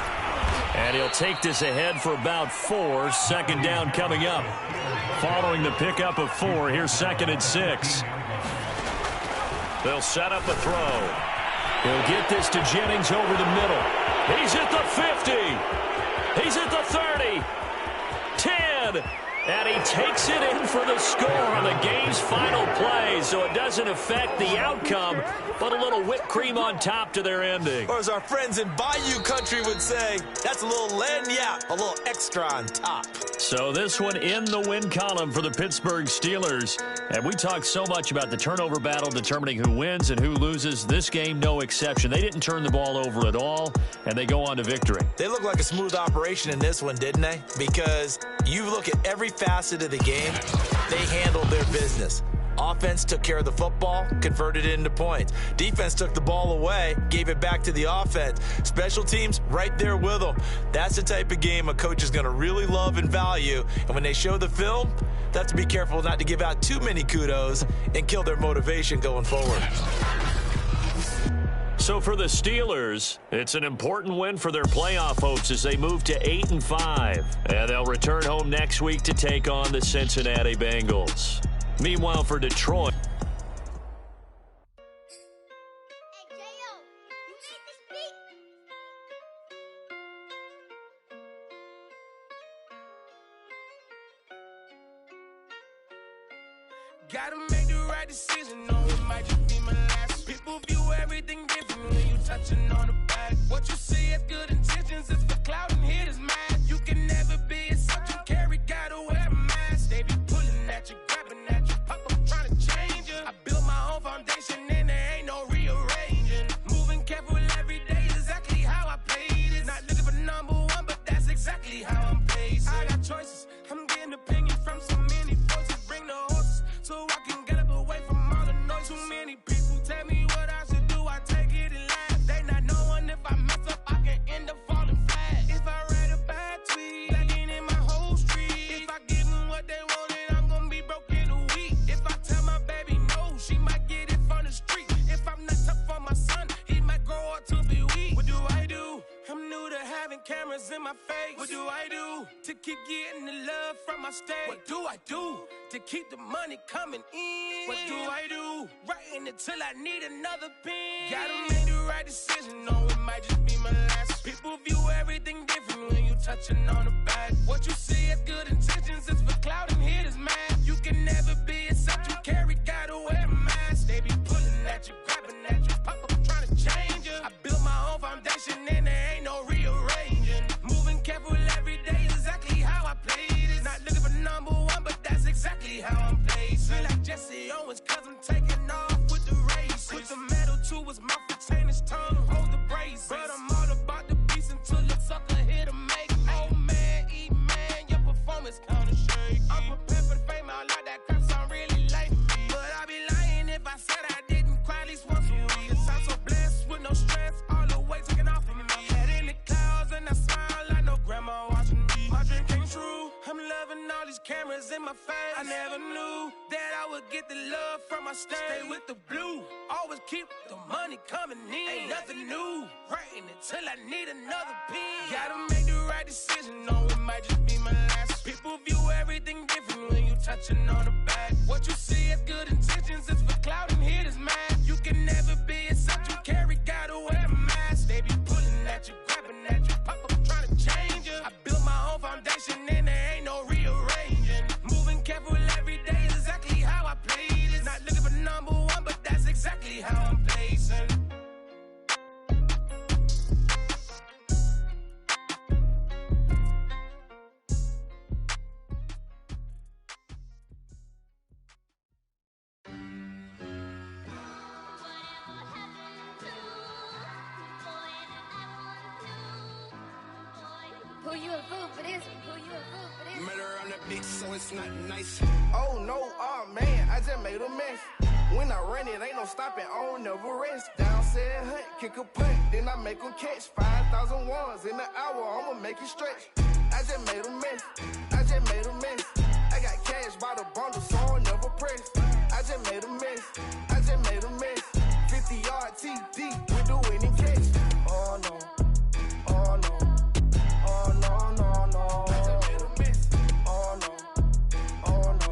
And he'll take this ahead for about 4. 2nd down coming up. Following the pickup of 4, here's 2nd and 6. They'll set up a throw. He'll get this to Jennings over the middle. He's at the 50. He's at the 30. 10. And he takes it in for the score on the game's final play, so it doesn't affect the outcome, but a little whipped cream on top to their ending. Or as our friends in Bayou Country would say, that's a little lagniappe, a little extra on top. So this one in the win column for the Pittsburgh Steelers. And we talked so much about the turnover battle determining who wins and who loses. This game, no exception. They didn't turn the ball over at all, and they go on to victory. They look like a smooth operation in this one, didn't they? Because you look at every facet of the game, they handled their business. Offense took care of the football, converted it into points. Defense took the ball away, gave it back to the offense. Special teams right there with them. That's the type of game a coach is going to really love and value. And when they show the film, they have to be careful not to give out too many kudos and kill their motivation going forward. So for the Steelers, it's an important win for their playoff hopes as they move to 8-5. And they'll return home next week to take on the Cincinnati Bengals. Meanwhile, for Detroit. Gotta make the right decision, no, it might just be my last. People view everything different when you touching on the back. What you see as good intentions is for cloud and hit is mad. You can never be as such you carry, gotta wear a mask. They be pulling at you, grabbing at you, pop up trying to change you. I built my own foundation and there ain't no rearranging. Moving careful every day is exactly how I played it. Not looking for number one, but that's exactly how I'm paced. I got choices, I'm getting opinions from so many voices. Bring the horses so I can get up away from all the noise. Too many people tell me what I should do, I take it and laugh. They not knowing if I mess up, I can end up falling flat. If I write a bad tweet, lagging in my whole street. If I give them what they want, then I'm gonna be broke in a week. If I tell my baby no, she might get it from the street. If I'm not tough for my son, he might grow up to be weak. What do I do? I'm new to having cameras in my face. What do I do to keep getting the love from my state? What do I do to keep the money coming in? What do I do? Writing it till I need another pen. Gotta make the right decision, no, it might just be my last. People view everything different when you touching on the back. What you see as good intentions is for cloud and hit is mad. You can never be a such you carry, gotta wear a mask. They be pulling at you, grabbing at you, pop up trying to change you. I built my own foundation and there ain't no rearranging. Moving careful every day is exactly how I played it. Not looking for number one, but that's exactly how I'm placed. Feel like Jesse Owens, cause I'm taking off with the race. Put the metal to his mouth, retain his tongue, hold the brace. But I'm all about the beast until the sucker hit a make. Oh man, man, your performance kinda shaky. I'm prepared for the fame, I like that crap sound really like me. But I'd be lying if I said I didn't cry at least once a week. Cause I'm so blessed with no stress, all the weight taken off of me. Head in the clouds and I smile like no grandma watching me. My dream came true, I'm loving all these cameras in my face. I never knew that I would get the love from my state. Stay with the blue, always keep the money coming in. Ain't nothing new, writing it till I need another pen. Gotta make the right decision, no, it might just be my last. People view everything different when you touching on the back. What you see as good intentions is for cloud and hit is mad. You can never be a such you carry, gotta wear a mask. They be pulling at you, grabbing at you, pop up trying to change you. I built my own foundation and there ain't no rearranging. Moving careful every day is exactly how I played it. Not looking for number one, but that's exactly how I'm placing. Who you a fool for this? Who you a fool for this? Murder on the beat, so it's not nice. Oh no, oh man, I just made a mess. When I run it, ain't no stopping, I don't never rest. Down said hunt, kick a punt. then I make them catch 5,000 ones in an hour, I'ma make it stretch. I just made a mess, I just made a mess. I got cash by the bundle, so I never press. I just made a mess, I just made a mess. 50-yard TD with the winning catch. Oh no, oh no, oh no, no, no. I just made a mess. Oh no, oh no,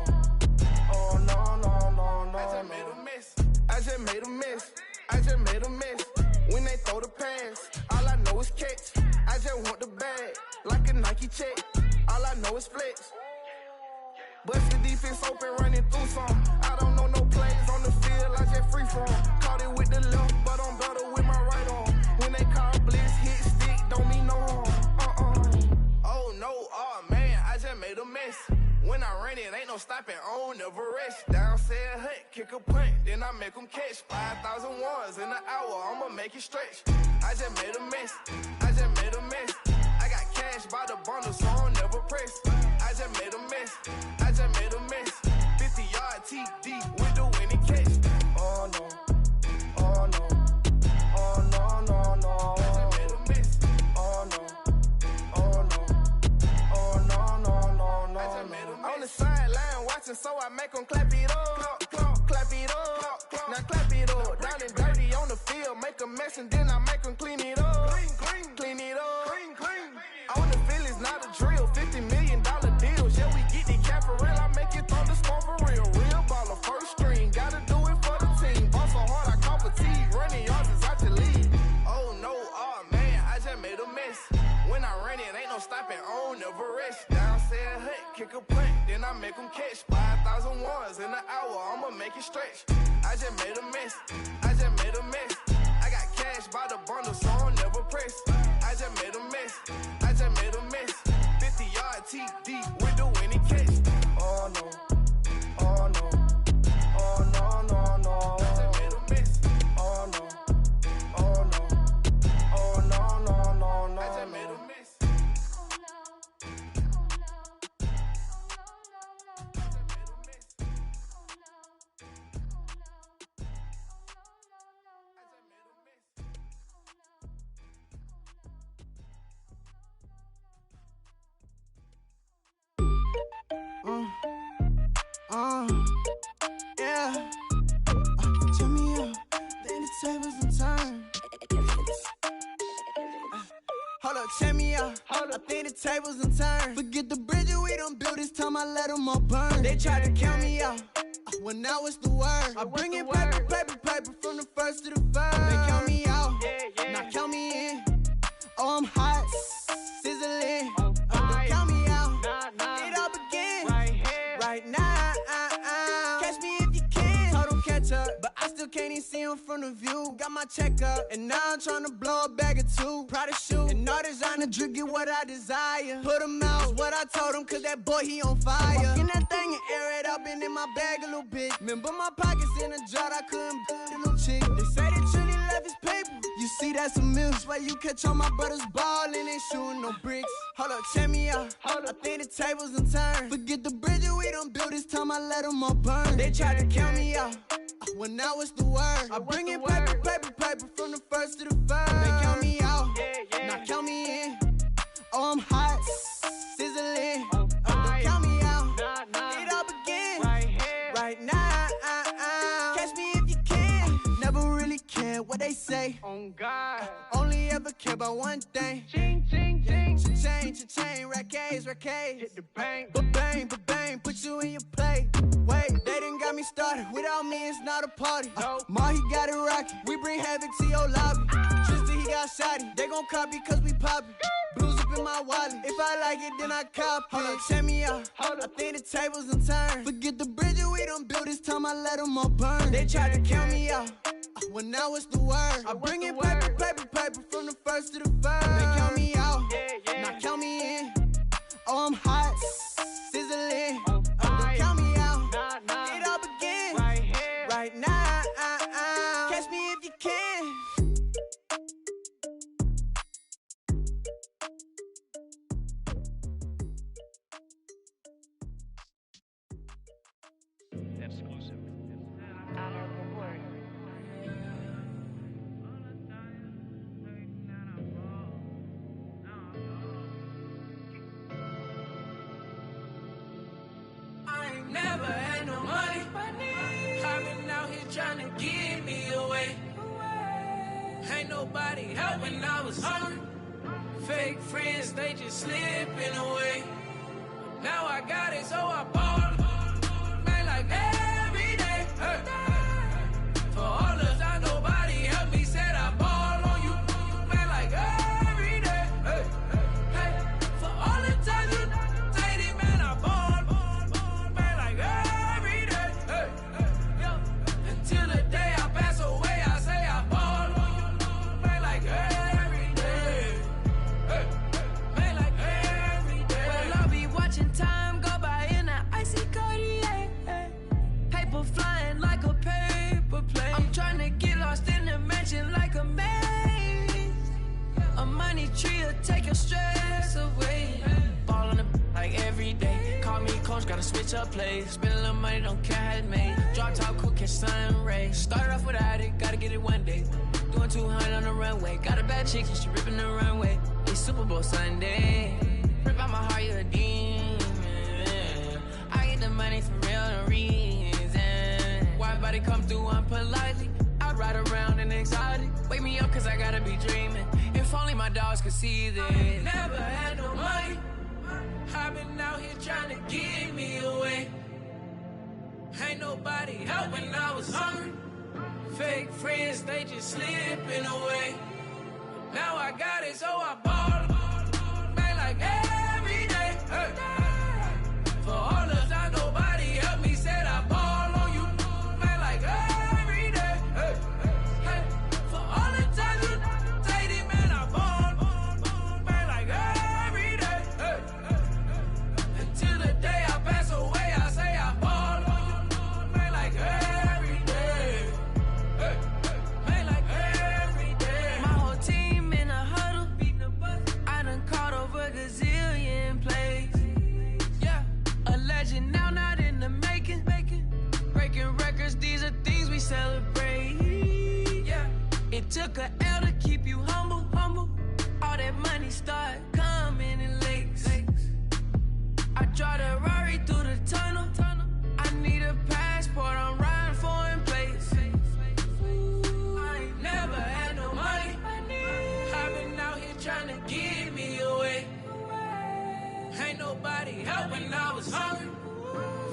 oh no, no, no, no. I just made a mess. I just made a mess. I just made a mess. When they throw the pass, all I know is catch. I just want the bag, like a Nike check. All I know is flex. Bust the defense open, running through some. I don't know no plays on the field, I just free form. Caught it with the left, but I'm better with my right arm. When they call blitz, hit stick, don't mean no harm. Oh no, oh man, I just made a mess. When I ran it, ain't no stopping, on never rest. Down said hut, kick a punt, then I make them catch 5,000 ones in an hour, I'ma make it stretch. I just made a mess, I just made a mess. I got cash by the bundle, so I never press. I just made a mess, I just made a mess. 50-yard TD with the winning catch. Oh no, oh no, oh no, no, no. I just made a mess. Oh no, oh no, oh no, no, no, no. I just made a mess. On the sideline watching, so I make them clap it up. Clap, clap, clap it up. Now clap it up. Down and dirty on the field, make a mess and then I make them clean it up. Clean it up. On the field is not a drill. $50 million deals. Yeah, we get the cap for real. I make it thunderstorm for real. Real baller, first string. Gotta do it for the team. Ball so hard, I call fatigue. Running yards is out your league. Oh no, oh man, I just made a mess. When I ran it, ain't no stopping, on never rest. Down said hut, kick a punt, then I make them catch 5,000 ones in an hour, I'ma make it stretch. I just made a mess, I just made a mess. I got cash by the bundle, so I never press. I just made a mess, I just made a mess. 50-yard TD with the winning catch. Oh no, oh no, oh no, no, no. I just made a mess. Oh no, oh no, oh no, no, no, no. I just made a mess. Yeah. Turn me up, then the tables and turn. Hold up, check me out. I think the tables and turn. Forget the bridges we done built, this time I let them all burn. They tried to count me out, when now it's the word. I bring it paper, paper, paper from the first to the third. They count me out, now count me in. Oh, I'm hot, sizzling. Don't count me out, it all begin right now. Catch me if you can. Told them catch up, but I still can't even see him from the view. Got my check up, and now I'm trying to blow a bag or two. Proud of shoe, and all designer drip, get what I desire. Put him out, what I told him, cause that boy, he on fire. Walk in that thing and air it out, been in my bag a little bit. Remember my pockets in a jar, I couldn't build a little chick. They say that Trilly left his paper. You see, that's a milk. Where you catch all my brothers ballin', ain't shooting no bricks. Hold up, check me out. I think the tables and turn. Forget the bridges we done built, this time I let them all burn. They tried to count me out, when now it's the word. I bring it paper, paper, paper from the first to the third. They count me out, now count me in. Oh, I'm hot, sizzling. Don't count me out, it all begin right now. Catch me if you can. Never really care what they say. On God, only ever care about one thing. Ching, ching, ching. Cha-ching, rack A's. Hit the bank, ba-bang, put you in your play. Wait, they done got me started. Without me, it's not a party. Ma, he got it rockin'. We bring havoc to your lobby. Tristan, he got shotty. They gon' copy cause we poppin'. Blues up in my wallet. If I like it, then I cop it. Hold up, check me out. I think the tables and turn. Forget the bridges we done built, this time I let them all burn. They tried to count me out, when now it's the word. I bring it paper, paper, paper from the first to the third. They count me out, now count me in. Oh, I'm hot, sizzling. Don't count me out, it all begin right now. Catch me if you can. Exclusive. give me away. Ain't nobody helping, I was hungry. Fake friends, they just slipping away. Now I got it, so I ball. Man, like every day. Hey. For all the time, nobody helped me, said I ball on you. Man, like every day. Hey. Hey. For all the times you dated, man, I ball. Man, like every day. Hey. Hey. Until the day I pass away, I say I ball on you. Man, like every day. Hey. Man, like every day. Well, I'll be watching time go by in an icy Cartier. Paper flying like a paper plane. I'm trying to get lost in the mansion like a maze. A money tree will take your stress away. Ball on the like every day. Call me coach, gotta switch up plays. Spend a little money, don't care how it made. Drop top, cool, catch sun rays. Started off without it, gotta get it one day. Doing 200 on the runway. Got a bad chick, and she ripping the runway. It's Super Bowl Sunday. Rip out my heart, you're a demon. I get the money for real, no reason. Why everybody come through unpolitely? I ride around in exotic. Wake me up, cause I gotta be dreaming. If only my dogs could see this. Never had no money. I've been out here trying to give me away. Ain't nobody helping, I was hungry. Fake friends, they just slipping away. Now I got it, so I ball. Man, like every day. Hey. For all the time, nobody helped me, said I ball on you. Man, like every day. Hey. Hey. For all the times you dated, man, I ball. Man, like every day. Hey. Until the day I pass away, I say I ball on you. Man, like every day. Hey. Man, like every day. My whole team in a huddle. I done caught over a gazillion plays. Yeah, a legend now, not in the making. Breaking records, these are things we celebrate. Yeah, it took a L to keep you humble. All that money start coming in lakes. I drive the Rari through the tunnel. I need a passport, I'm riding foreign plates. I ain't never had no money. I've been out here trying to give me away. Ain't nobody helping, I was hungry.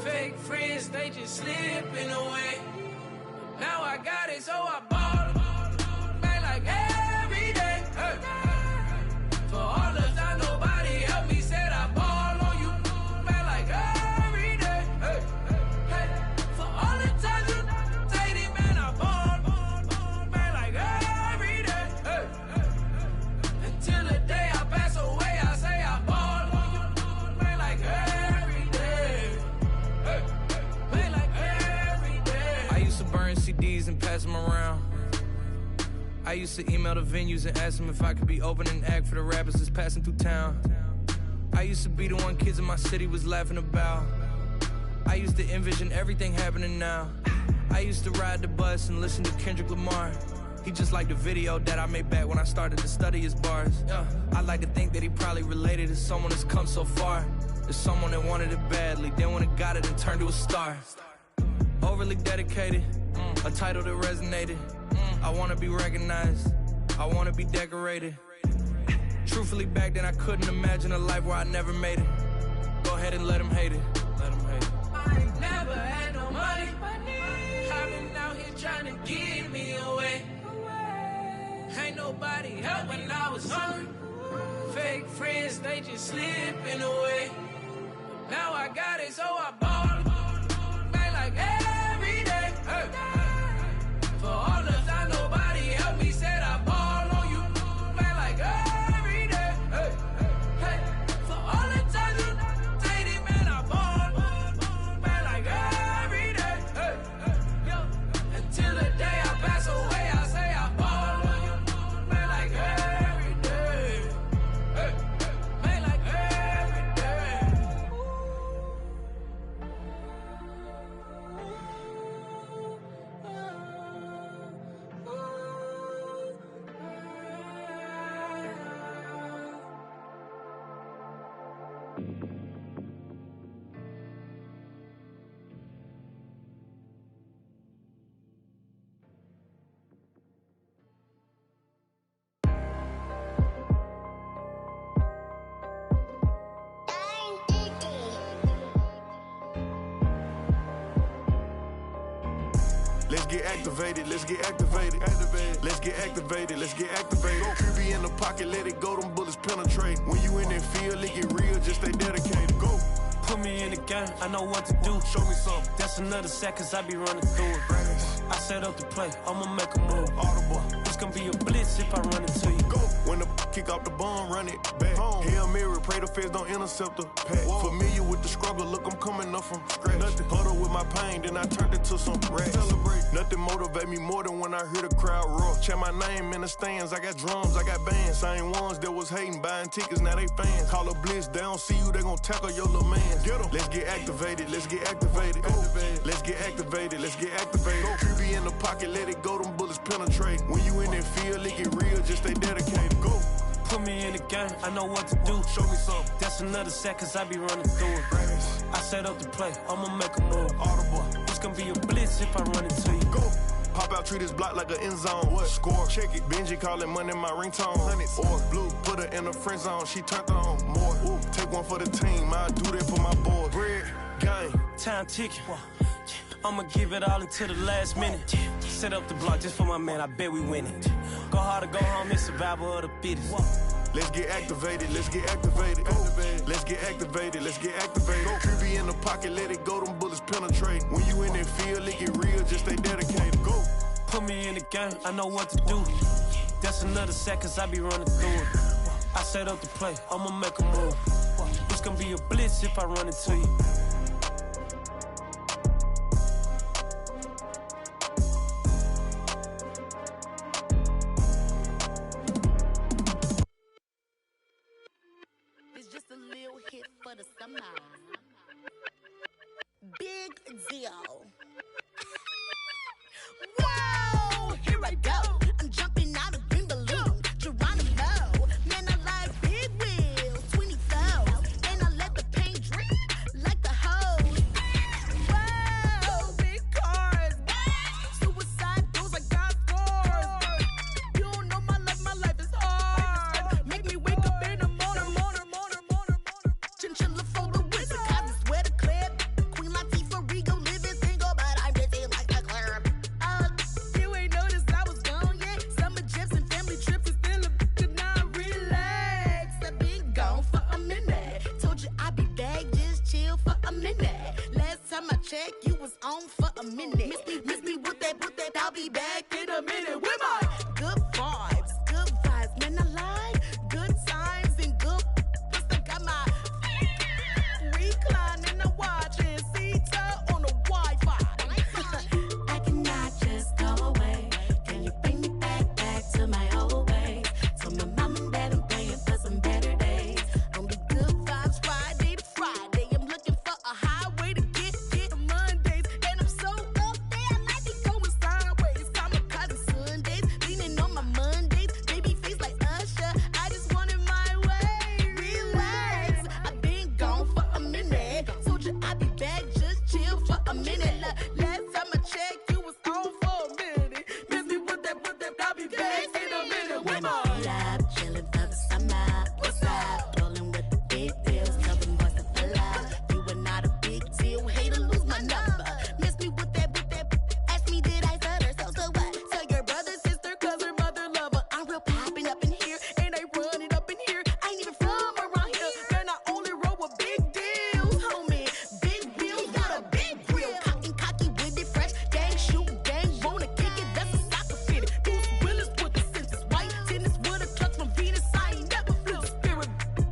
Fake friends, they just slipping away. Now I got it, so I ball. Man, like every day. Hey. For all the time, nobody helped me, said I ball on you. Man, like every day. Hey. Hey. For all the times you dated, man, I ball. Man, like every day. Hey. Until the day I pass away, I say I ball on you. Man, like every day. Hey. Man, like every day. I used to burn CDs and pass them around. I used to email the venues and ask them if I could be opening act for the rappers that's passing through town. I used to be the one kids in my city was laughing about. I used to envision everything happening now. I used to ride the bus and listen to Kendrick Lamar. He just liked the video that I made back when I started to study his bars. I like to think that he probably related to someone that's come so far. There's someone that wanted it badly, then when it got it, it turned to a star. Overly dedicated, a title that resonated. I wanna be recognized, I wanna be decorated. Truthfully, back then I couldn't imagine a life where I never made it. Go ahead and let them hate it. Let them hate it. I ain't never had no money. I've been out here trying to give me away. Ain't nobody helping, I was hungry. Fake friends, they just slipping away. Now I got it, so I ball. Man, like every day. Hey. For all the time, nobody helped me, said I ball on you. Man, like every day. Hey. Hey. For all the times you dated, man, I ball. Man, like every day. Hey. Until the day I pass away, I say I ball on you. Man, like every day. Hey. Man, like every day. let's get activated, let's get activated. Let's get activated, let's get activated. QB in the pocket, let it go, them bullets penetrate. When you in that field, it get real, just stay dedicated. Go. Put me in the game, I know what to do. Show me something. That's another sack, cause I be running through it. I set up the play, I'ma make a move. Audible. It's gonna be a blitz if I run into you. Go. When the kick off the bomb, run it back. Hail Mary, pray the feds don't intercept the pass. Familiar with the struggle, look, I'm coming up from scratch. Nothing. Huddle with my pain, then I turned it to some rats. Celebrate. Nothing motivate me more than when I hear the crowd roar. Check my name in the stands, I got drums, I got bands. Same ones that was hating, buying tickets, now they fans. Call a blitz, they don't see you, they gon' tackle your little man. Get em. Let's get activated, let's get activated. Go. Let's get activated, let's get activated. QB in the pocket, let it go, them bullets penetrate. When you in that field, it get real, just stay dedicated. Go. Put me in the game, I know what to do. Show me something. That's another sack, cause I be running through it. I set up the play, I'ma make a move. Audible. It's gonna be a blitz if I run into you. Go. Pop out, treat this block like an end zone. What? Score, check it. Benji calling money my ringtone. Hundreds. Or blue, put her in the friend zone. She turned on more. Ooh. Take one for the team, I do that for my boys. Red, gang. Time ticking. I'ma give it all until the last minute. Set up the block just for my man, I bet we win it. Go hard or go home, it's survival of the fittest. Let's get activated, let's get activated. Let's get activated, let's get activated. QB in the pocket, let it go, them bullets penetrate. When you in that field, it get real, just stay dedicated. Go. Put me in the game, I know what to do. That's another sack, cause I be running through it. I set up the play, I'ma make a move. It's gonna be a blitz if I run into you. Just a little hit for the summer. Big deal. Whoa, here I go. I'm jumping out of green balloon. Geronimo, man, I like big wheels, 24, and I let the paint drip like the hose. Whoa, big cars, suicide doors, I got scores. You don't know my life is hard. Make me wake up in the morning. Chinchilla for the wizard, cause I swear to clip. Queen Latifah, Rigo, living single, but I'm busy like a club. You ain't noticed I was gone yet. Summer trips and family trips is still a could not relax. I've been gone for a minute. Told you I'd be back, just chill for a minute. Last time I checked, you was on for a minute. Miss me with that, I'll be back in a minute. With my good vibes, man, I like good times and good. Plus I got my recline and the watch and Cita on the Wi-Fi. I cannot just go away. Can you bring me back to my old ways? Told my mom and dad I'm praying for some better days. On the good vibes Friday to Friday. I'm looking for a highway to get to Mondays. And I'm so up there, I might be going sideways. Kamikaze Sundays, leaning on my Mondays. Baby face like Usher, I just want it my way. Relax, I've been gone for a minute. Told you I'd be back, just chill for a minute. Last time I checked, you was on for a minute. Miss me with that, I'll be back in a minute. With my love, chilling for the summer. What's up? Rolling with the big deals, tell them boys to pull up. You are not a big deal, hate to lose my number. Miss me with that, ask me did I stutter, so what? Tell your brother, sister, cousin, mother, lover. I'm real popping up in here, and I run it up in here. I ain't even from around here, man, I only roll with big deals, homie. Big wheels, got a big grill. Cocky with it, fresh, gang shoot, gang wanna kick it, that's a soccer fitted. Bruce Willis with the senses, white tennis with a touch from Venus. I ain't never feel spirit.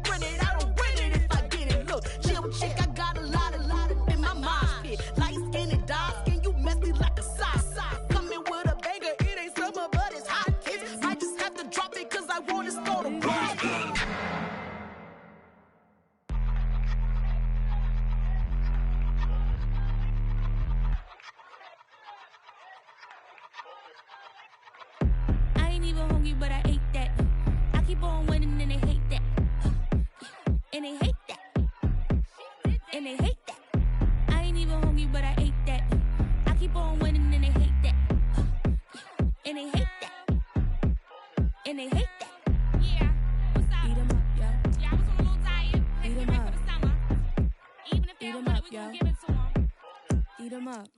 Run it, I don't win it if I get it. Look, chill chick, I got a lot in my mind pit. Light skin and dark skin, you mess me like a sock. Coming with a banger, it ain't summer, but it's hot. Hits, might just have to drop it, cause I want to start a block. I ain't even hungry, but I ate that. I keep on winning and they hate that. And they hate that. And they hate that. I ain't even hungry, but I ate that. I keep on winning and they hate that. And they hate that. And they hate that. Yeah, what's up? Eat 'em up, yo. Yeah, I was on a little diet. Had to Eat get 'em ready up. for the summer. Even if they Eat don't 'em want up, it, we yo. gon' give it to them. Eat 'em up.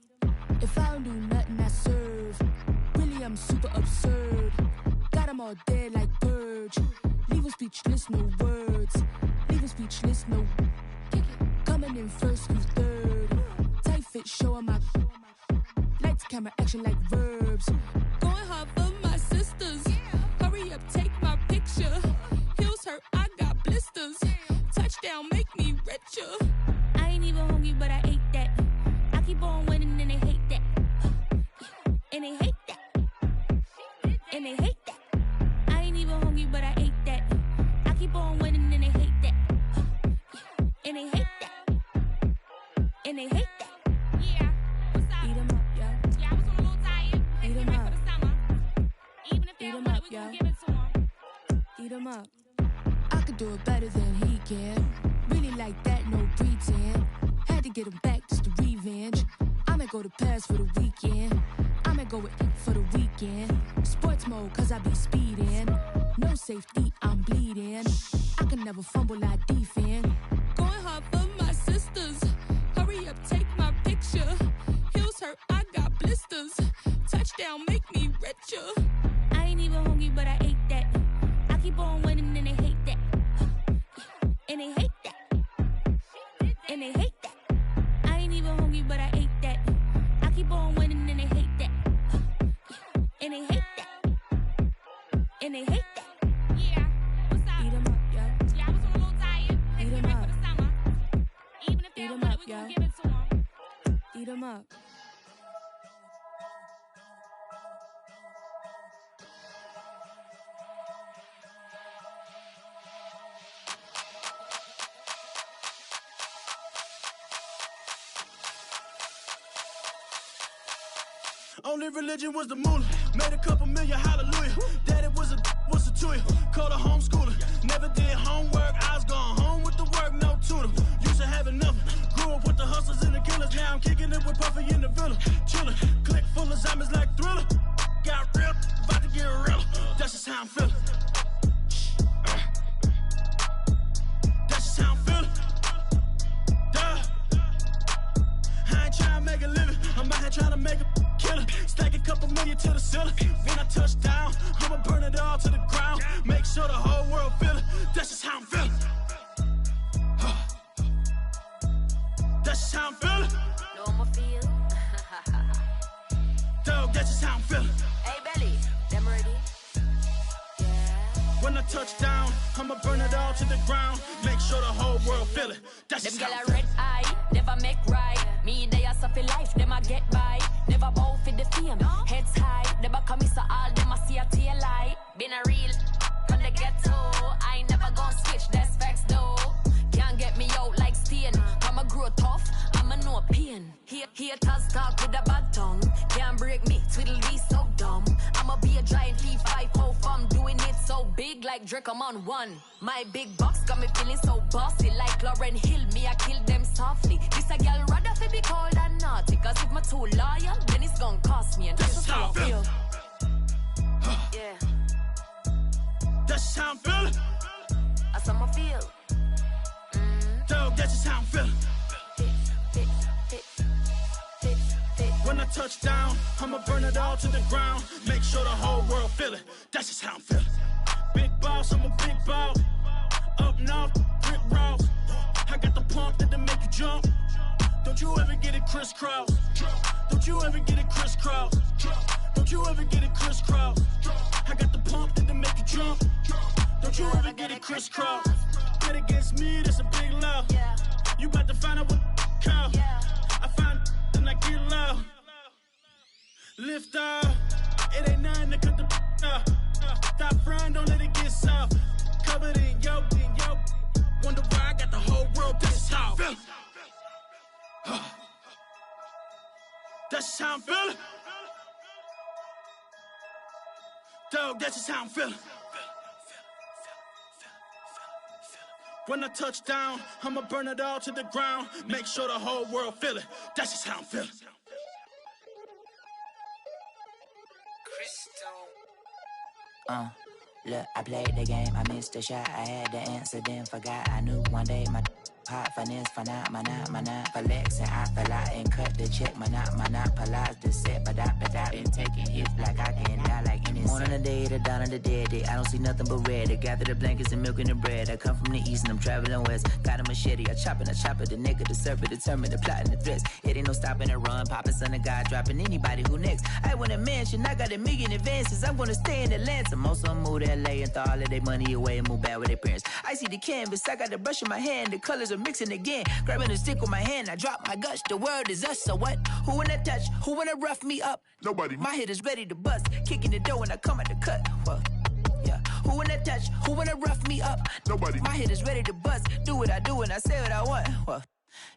If I don't do nothing, I serve. Really, I'm super absurd. Got them all dead like Purge. Leave them speechless, no words. Leave them speechless, no. Coming in first, you third. Tight fit, showing my. Lights, camera, action like verbs. Going hard for my sisters. Hurry up, take my picture. Heels hurt, I got blisters. Touchdown, make me richer. I ain't even hungry, but I ate that. I keep on winning and they hate that. And they hate that. And they hate that. I ain't even hungry, but I ate that. I keep on winning and they hate that. And they hate that. And they hate that. Yeah, what's up? Eat 'em up, yo. Yeah, I was on a little diet. Had to Eat 'em get ready up. for the summer. Even if they Eat don't 'em want up, it, we yo. gon' give it to them. Eat 'em up. I could do it better than he can. Really like that, no pretend. Had to get him back just to revenge. I'ma go to Paris for the weekend. I'ma go with for the weekend. Sports mode, cause I be speeding. No safety, I'm bleeding. I can never fumble, I defend. Going hard for my sisters. Hurry up, take my picture. Heels hurt, I got blisters. Touchdown, make me richer. I ain't even hungry, but I ate that. I keep on winning and they hate that. And they hate that. And they hate that. I ain't even hungry, but I ate that. I keep on winning and they hate that. And they hate that. And they hate that. Yeah, what's up? Eat 'em up, yo. Yeah, I was on a little diet. Had to Eat get 'em ready up. for the summer. Even if they Eat don't 'em want up, it, we yo. gon' give it to them. Eat 'em up. Only religion was the moolah. Made a couple million, hallelujah. Daddy was a to you. Called a homeschooler. Never did homework. I was going home with the work, no tutor. Used to have enough. Grew up with the hustlers and the killers. Now I'm kicking it with Puffy in the villa. Chillin'. Click full of zombies like Thriller. Got real. About to get real. That's just how I'm feeling. That's just how I'm feeling. Duh. I ain't trying to make a living. I'm out here trying to make a killer. Stack a couple million to the ceiling. When I touch down, I'ma burn it all to the ground. Make sure the whole world feel it. That's just how I'm feeling. That's just how I'm feeling. No, I'ma feel. Dog, that's just how I'm feeling. Hey, Belly, them ready? When I touch down, I'ma burn it all to the ground. Make sure the whole world feel it. That's Them just gal how a I'm feeling. red eye, never make right. Me, they are suffer life, them a get by. Never bow for the fame, heads high. Never come so all them a see a tail light. Been a real from the ghetto. I ain't never gon' switch, that's facts though. Can't get me out like Stain. I'ma grow tough, I'ma know pain. Haters talk with a bad tongue. Can't break me, twiddle be so dumb. I'ma be a giant P5 from doing it so big like Drake, I'm on one. My big box got me feeling so bossy like Lauryn Hill. Me, I kill them softly. This a girl rather fi be cold and naughty. Cause if my too loyal, then it's gon' cost me. And that's just how I feel. Yeah. That's just how I'm feeling. That's how I feel. Dog, that's just how I'm feeling. When I touch down, I'ma burn it all to the ground. Make sure the whole world feel it. That's just how I'm feeling. Big boss, I'm a big boss. Up north, brick roads. I got the pump that'll make you jump. Don't you ever get it crisscross. Don't you ever get it crisscross. Don't you ever get it crisscross. I got the pump that'll make you jump. Don't you ever get it crisscross. Bet against me, that's a big love. You about to find out what call. I find and I get loud. Lift off, it ain't nothing to cut the off. Stop frying, don't let it get soft. Covered in yolk. Wonder why I got the whole world that's how I'm feeling. That's just how I'm feeling. Dog, that's just how I'm feeling. When I touch down, I'ma burn it all to the ground. Make sure the whole world feel it. That's just how I'm feeling. Look, I played the game, I missed the shot. I had the answer, then forgot. I knew one day my pot, finance, finite, mana, flex, and I fell out and cut the check, monopolize the set, but I been taking hits like I can die like any morning of the day, the dawn of the dead day. I don't see nothing but red. I gather the blankets and milk and the bread. I come from the east and I'm traveling west. Got a machete, I chop it, the neck of the serpent, determined the plot and the threats. It ain't no stopping the run, popping son of God, dropping anybody who next. I want a mansion, I got a million advances. I'm gonna stay in Atlanta. Most of them move to LA and throw all of their money away and move back with their parents. I see the canvas, I got the brush in my hand, the colors are mixing again. Grabbing a stick with my hand, I drop my guts. The world is us, so what? Who wanna touch? Who wanna rough me up? Nobody. My hit is ready to bust, kicking the door when I come at the cut. Well, yeah. Who wanna touch? Who wanna rough me up? Nobody. My hit is ready to bust, do what I do and I say what I want. Well,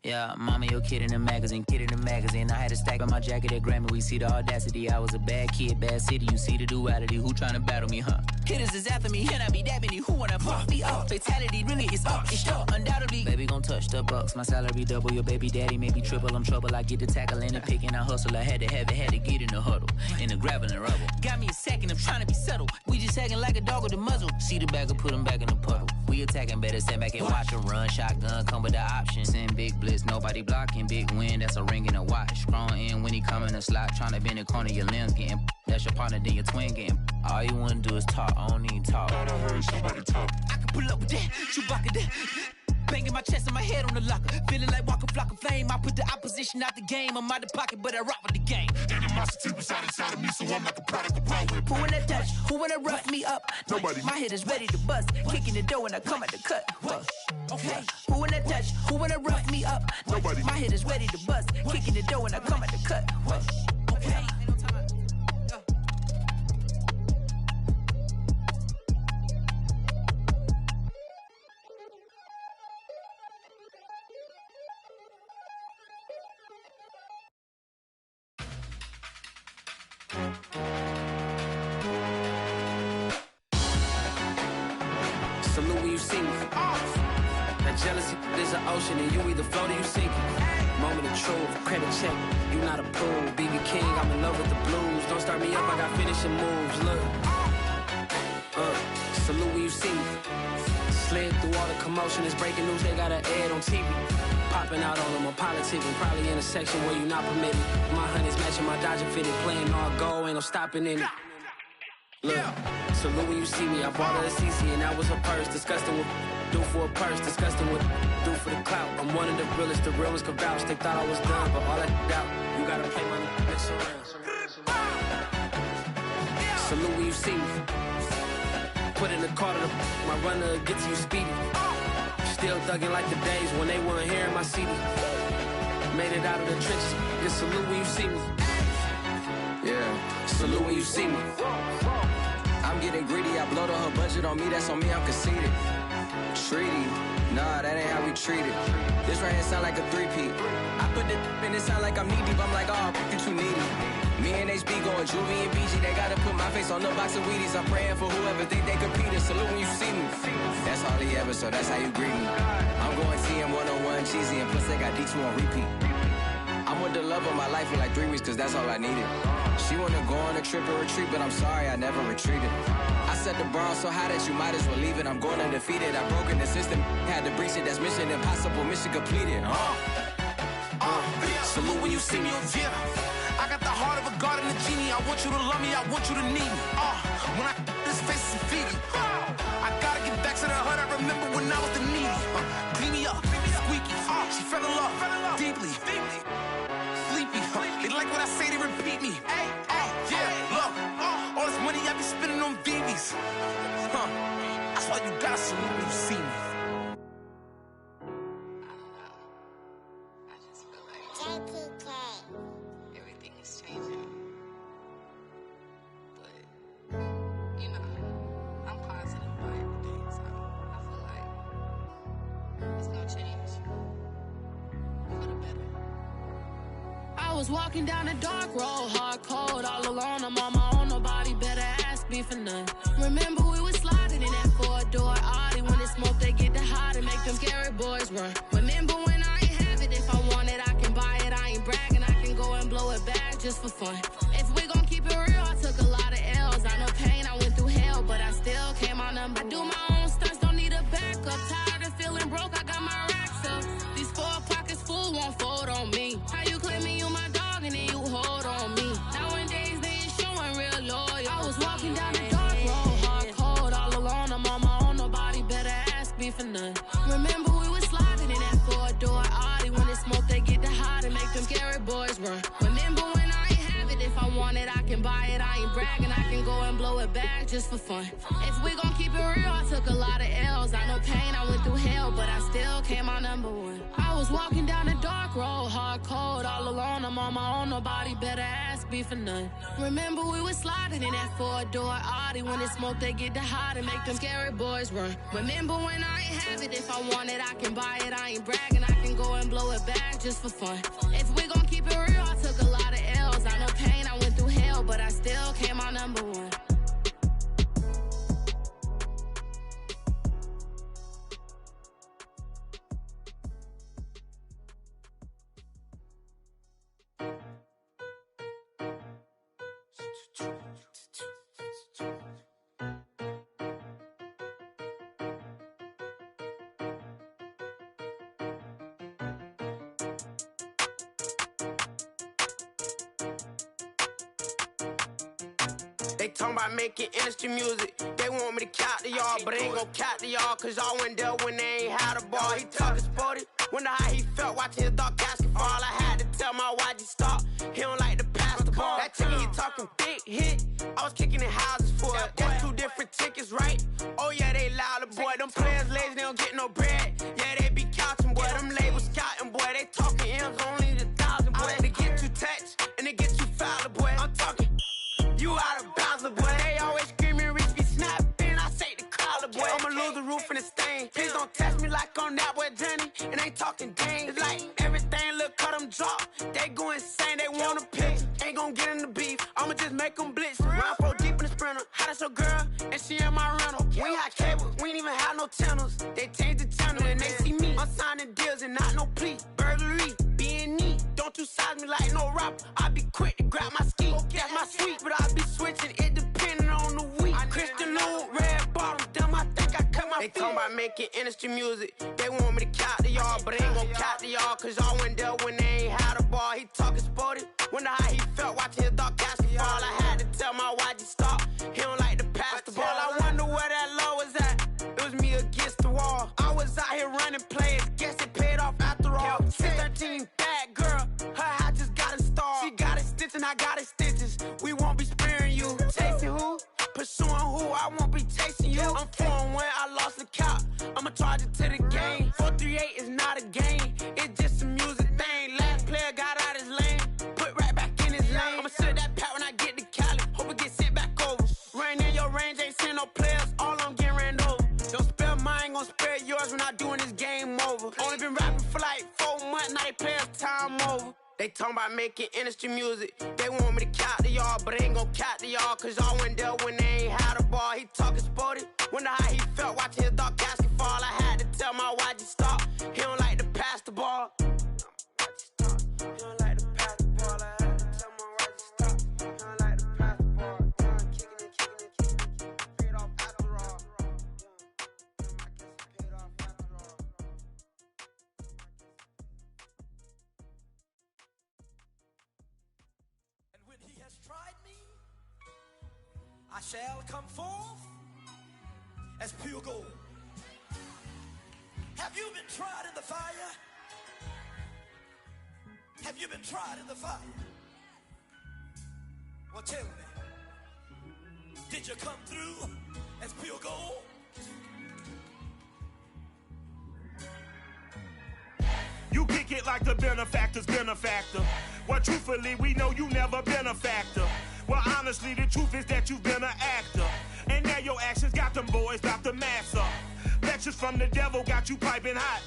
yeah, mama, your kid in the magazine, I had a stack on my jacket at Grammy. We see the audacity. I was a bad kid, bad city. You see the duality. Who tryna battle me, huh? Hitters is after me, and I be that many. Who wanna fuck me up? Fatality really is up, it's up, undoubtedly. Baby gon' touch the bucks. My salary double. Your baby daddy maybe triple. I'm trouble. I get the tackle and the pick and I hustle. I had to have it, had to get in the huddle, in the gravel and rubble. Got me a second. I'm trying to be subtle. We just hacking like a dog with a muzzle. See the bagger, put him back in the puddle. We attacking, better stand back and watch him run. Shotgun come with the option. Send big blitz, nobody blocking. Big win, that's a ring and a watch. Strong in when he come in a slot. Trying to bend the corner, your limbs getting. That's your partner, then your twin getting. All you wanna do is talk, I don't need talk. I heard somebody talk. I can pull up with that, Chewbacca that. Banging my chest and my head on the locker. Feeling like Walker Flock of Flame. I put the opposition out the game. I'm out the pocket, but I rock with the game. Animosity was out inside of me, so I'm like a product of power. Who wanna touch? Who wanna rough me up? Nobody. My hit is ready to bust. Kicking the door when I come at the cut. Okay. Who wanna touch? Who wanna rough me up? Nobody. My hit is ready to bust. Kicking the door when I come at the cut. Okay. Salute when you see me. That jealousy is an ocean and you either float or you sink it. Moment of truth, credit check, you not approved. BB King, I'm in love with the blues. Don't start me up, I got finishing moves, look. Salute when you see me. Slid through all the commotion, it's breaking news, they got an ad on TV. Popping out on them, I'm politicking, probably in a section where you not permitted. My honey's matching my Dodger fitted, playing all gold, ain't no stopping in it. Look, salute when you see me, I bought her a CC and that was her purse. Disgusting with do for a purse, disgusting with do for the clout. I'm one of the realest, the realest could vouch. They thought I was done, but all I doubt, you gotta play my mix around. Salute when you see me. Put in the car to my runner, get to you speedy. Still thugging like the days when they weren't here in my CD. Made it out of the trenches, just salute when you see me. Yeah, salute when you see me. I'm getting greedy, I blowed on her budget on me, that's on me, I'm conceited. Treaty, nah, that ain't how we treat it. This right here sound like a three-peat. I put the in it sound like I'm knee-deep, I'm like, oh, you too needy. Me and HB going Juvie and BG, they gotta put my face on the box of Wheaties. I'm praying for whoever think they competing. Salute when you see me. That's all he ever, so that's how you greet me. I'm going TM 101 cheesy, and plus they got D2 on repeat. I'm with the love of my life for like 3 weeks, cause that's all I needed. She wanna go on a trip or retreat, but I'm sorry, I never retreated. I set the bar so high that you might as well leave it. I'm going undefeated, I've broken the system. Had to breach it, that's mission impossible, mission completed. Salute when you see me, yeah. I got the heart of a god and a genie. I want you to love me, I want you to need me. When I this face is Fiji. I gotta get back to the hood, I remember when I was the needy. Clean me up, squeaky. She fell in love, deeply. Sleepy, they like what I say, they repeat me. Yeah, look, all this money I be spending on BBs. That's why you gotta salute when you see me. Everything is changing. But, you know, I'm positive about everything, so I feel like it's gonna change for the better. I was walking down a dark road, hard cold, all alone. I'm on my own, nobody better ask me for none. Remember we was sliding in that four-door Audi. When it's smoke, they get the hot and make them scary boys run. Remember when I ain't have it, if I want it, I can buy it. I ain't bragging, I can go and blow it back just for fun. If we gon' keep it real, I took a lot of L's. I know pain, I went through hell, but I still came out number. I do my own stunts, don't need a backup. Tired of feeling broke, I got my racks up. none. Remember we was sliding in that four-door Audi. When it's smoke, they get the hot and make them scary boys run. Remember when I ain't have it, if I want it, I can buy it. I ain't bragging, I can go and blow it back just for fun. If we gon' keep it real, I took a lot of L's. I know pain, I went through hell, but I still came out number one. I was walking down a dark road, hard cold, all alone. I'm on my own, nobody better ask me for none. Remember we was sliding in that four-door Audi. When it's smoke, they get the hot and make them scary boys run. Remember when I ain't have it, if I want it, I can buy it. I ain't bragging, I can go and blow it back just for fun. If we gon' keep it real, I took a lot of L's. I know pain, I went through hell, but I still came out number one. They talking about making industry music. They want me to count to y'all, but I ain't gon' count to y'all, cause y'all went there when they ain't had a ball. He talking sporty, wonder how he felt watching his dog casket fall. I had to tell my YG stop, he don't like to pass the ball. That chicken, he talking big hit, I was kicking in houses for it. That's two different tickets, right? Oh yeah, they loud, boy. Them players lazy, they don't get no bread. Yeah, they be couching, boy. Them labels scouting, boy. They talking M's only the 1,000, boy. They get too touched, and they get too foul, boy. I'm talking, you out of bounds, boy. They always screaming, Rich be snapping. I say the collar, boy. I'ma lose the roof and the stain. Please don't test me like on that boy Johnny. And ain't talking dang. It's like everything look cut them drop. They go insane, they want a pitch. Ain't gon' get in the beef. I'ma just make them blitz. Round 4 deep in the sprinter. How that's your girl? And she in my rental. We ain't had cables, we ain't even have no channels. They changed the channel and they see me. I'm signing deals and not no plea. Burglary, B&E. Don't you size me like no rapper. I be quick to grab my ski. That's my sweet, but I be switching it depending on the week. Christian Lou, red bottoms, damn, I think I cut my feet. They talking about making industry music. They want me to count to y'all, but I ain't gon' count to y'all, cause y'all went there when they ain't had a ball. He talking sporty, wonder how he felt watching his dog casket fall. I had to tell my YG stop, he don't like to pass the ball. I wonder where that low was at. It was me against the wall. I was out here running plays, guess it paid off after all. 613, bad girl, her hat just got installed. She got it stitched and I got it stitches. We won't be sparing you. Chasing who? Pursuing who? I won't be chasing you. I'm 4-1, I lost the count. I'ma charge it to the game. 438 is not a game, it's just a music thing. Last player got out his lane, put right back in his lane. I'ma sit that pat when I get to Cali, hope it get sent back over. Rain in your range, ain't seen no players, all I'm getting ran over. Don't spare mine, gon' spare yours when I doing this game over. Only been rapping for like 4 months, now they players time over. They talking about making industry music. They want me to count to y'all, but I ain't gon' count to y'all, cause y'all went there when they ain't had a ball. He talking sporty, wonder how he felt watching his dog casket fall. I had to tell my YG stop, he don't like to pass the ball. He don't like to pass the ball. I had to tell my YG stop, he don't like to pass the ball. Kicking it, paid off after all. I guess it paid off after all. I shall come forth as pure gold. Have you been tried in the fire? Have you been tried in the fire? Well, tell me, did you come through as pure gold? You kick it like the benefactor's benefactor. Well, truthfully, we know you never been a factor. Well, honestly, the truth is that you've been an actor. And now your actions got them boys about to mass up. Lectures from the devil got you piping hot.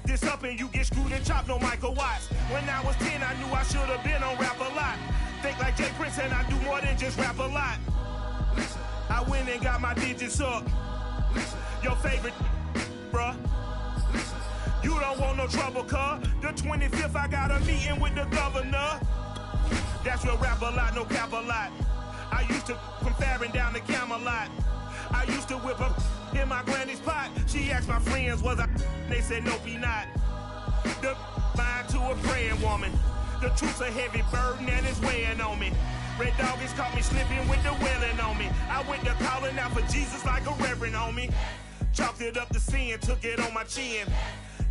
This up and you get screwed and chopped, no Michael Watts. When I was 10, I knew I should have been on Rap a Lot. Think like Jay Prince and I do more than just rap a lot. I went and got my digits up. Your favorite, bruh. You don't want no trouble, cuz. The 25th, I got a meeting with the governor. That's real rap a lot, no cap a lot. I used to from Farron down to Camelot. I used to whip up in my granny's pot. She asked my friends, was I? They said, nope, he not. The line to a praying woman. The truth's a heavy burden and it's weighing on me. Red Dog has caught me slipping with the wailing on me. I went to calling out for Jesus like a reverend on me. Chalked it up to sin, took it on my chin.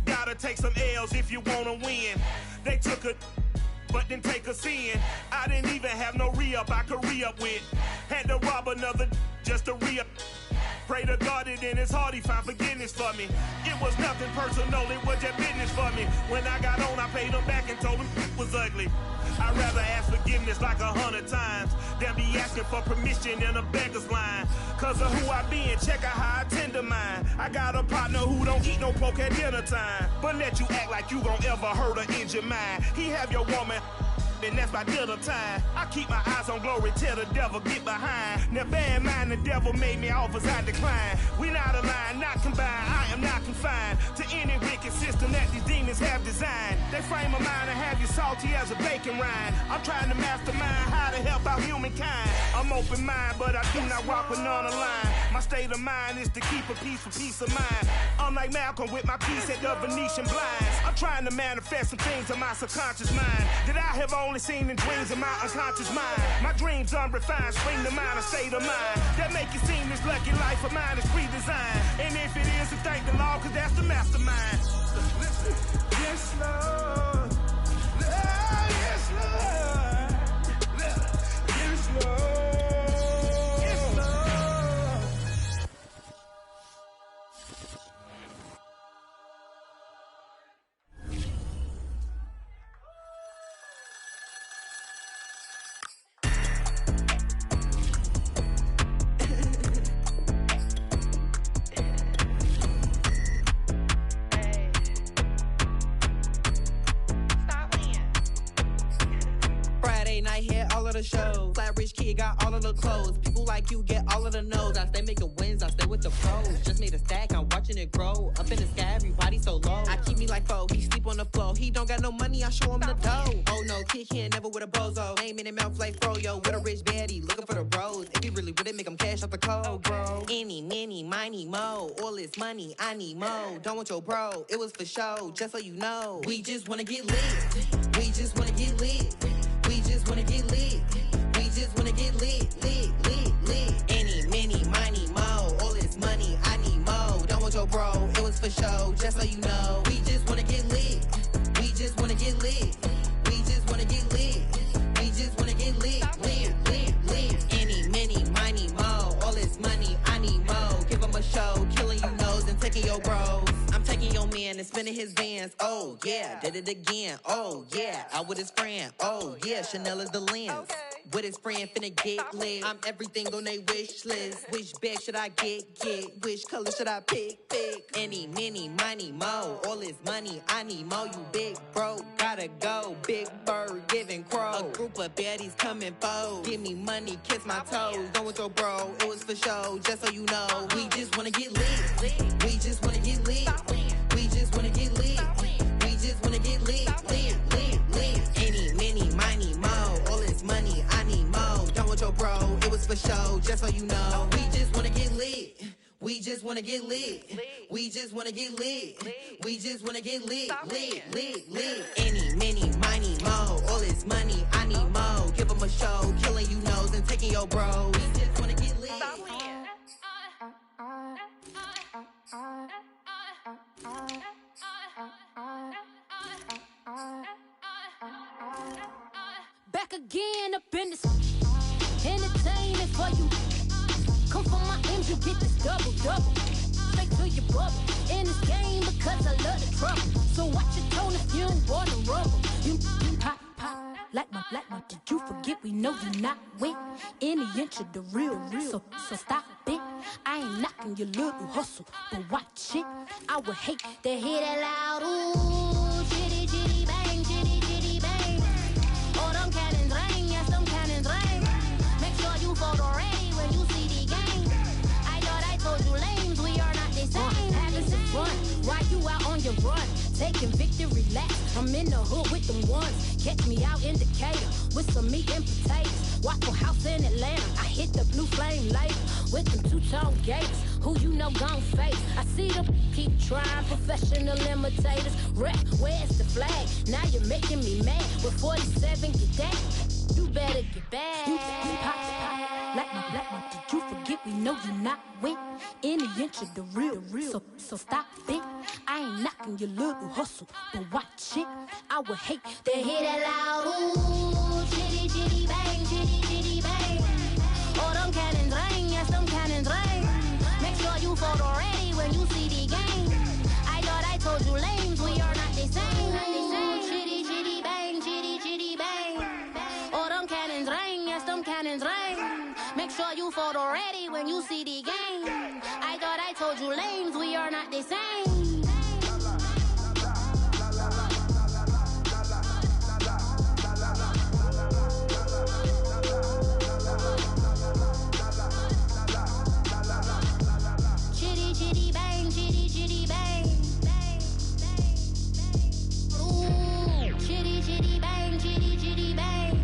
Gotta take some L's if you wanna win. They took a but didn't take us in. I didn't even have no re-up I could re-up with. Had to rob another just to re-up. Pray to God that in his heart he found forgiveness for me. It was nothing personal, it was just business for me. When I got on, I paid him back and told him it was ugly. I'd rather ask forgiveness like 100 times than be asking for permission in a beggar's line. Cause of who I be and check out how I tend to mine. I got a partner who don't eat no pork at dinner time, but let you act like you gon' ever hurt or injure mine. He have your woman, and that's by dinner time. I keep my eyes on glory, tell the devil get behind. Now bear in mind the devil made me offers I decline. We not aligned, not combined, I am not confined to any wicked system that these demons have designed. They frame a mind and have you salty as a bacon rind. I'm trying to mastermind how to help out humankind. I'm open mind, but I do not walk with none aligned. My state of mind is to keep a peace for peace of mind. I'm like Malcolm with my piece at the Venetian blinds. I'm trying to manifest some things in my subconscious mind that I have only seen in dreams in my unconscious mind. My dreams unrefined, spring to mind, a state of mind that make it seem this lucky life of mine is pre-designed. And if it is, then thank the Lord, cause that's the mastermind. Yes, Lord. Yes, Lord. Yes, Lord. Shows. Flat rich kid got all of the clothes. People like you get all of the no's. I stay making wins, I stay with the pros. Just made a stack, I'm watching it grow. Up in the sky, everybody so low. I keep me like foe, he sleep on the floor. He don't got no money, I show him the dough. Oh no, kid can't never with a bozo. Name in the mouth like froyo. With a rich baddie, looking for the bros. If he really would it make him cash off the code, bro. Any, many, miny, mo. All this money, I need mo. Don't want your bro, it was for show. Just so you know, we just wanna get lit. We just wanna get lit. We just wanna get lit. We just wanna get lit, lit, lit, lit. Any, many, miny, mo. All this money, I need mo. Don't want your bro, it was for show, just so you know. We just wanna get lit. We just wanna get lit. We just wanna get lit. We just wanna get lit, lit, lit, lit. Any, many, miny, mo. All this money, I need mo. Give him a show, killing you nose and taking your bros. I'm taking your man and spinning his bands. Oh yeah, did it again. Oh yeah, out with his friend. Oh yeah, Chanel is the lens. With his friend finna get lit. I'm everything on they wish list. Which bag should I get? Which color should I pick? Any, many, money, mo. All this money, I need mo. You big bro, gotta go. Big bird, giving crow. A group of baddies coming foes. Give me money, kiss my toes. Don't want your bro, it was for show, just so you know. We just wanna get lit. We just wanna get lit. We just wanna get lit. We just wanna get lit, lit, lit, lit. Any, many, money, mo. All this money, I need mo. Don't want your bro, it was for show, just so you know. We just wanna get lit. We just wanna get lit. We just wanna get lit. We just wanna get lit, lit, lit, lit. Any, many, money, mo. All this money, I need mo. Give him a show, killing you nose and taking your bro. We just wanna get lit. Back again up in this entertaining for you. Come for my M's, you get this double. Straight to your bubble. In this game because I love the trouble. So watch your tone if you don't wanna rubble. You pop, like my. Did you forget we know you not with any inch of the real. So stop it. I ain't knocking your little hustle, but watch it. I would hate to hear that loud ooh, chitty chitty bang, chitty chitty bang. Oh, them cannons ring, yes, them cannons ring. Make sure you photo ready when you see the game. I thought I told you lames, we are not the same. Having some fun while you out on your run, taking victory laps. I'm in the hood with them ones. Catch me out in Decatur with some meat and potatoes. Waffle House in Atlanta. I hit the blue flame later with them two-tone gates. Who you know gon' face? I see them keep trying, professional imitators. Rap, where's the flag? Now you're making me mad. With 47, get that. You better get back. You pop. Did you forget we know you not with any inch of the real. So stop it. I ain't knocking your little hustle, but watch it. I would hate to hear that loud ooh, chitty chitty bang, chitty chitty bang. Oh, them cannons ring, yes, them cannons ring. Make sure you photo ready when you see the game. I thought I told you lames, we are not the same. Chitty chitty bang, chitty chitty bang. Oh, them cannons ring, yes, them cannons ring. Make sure you photo ready when you see the game. I thought I told you lames, we are not the same. Chitty chitty bang, chitty chitty bang. Ooh, chitty chitty bang, chitty chitty bang.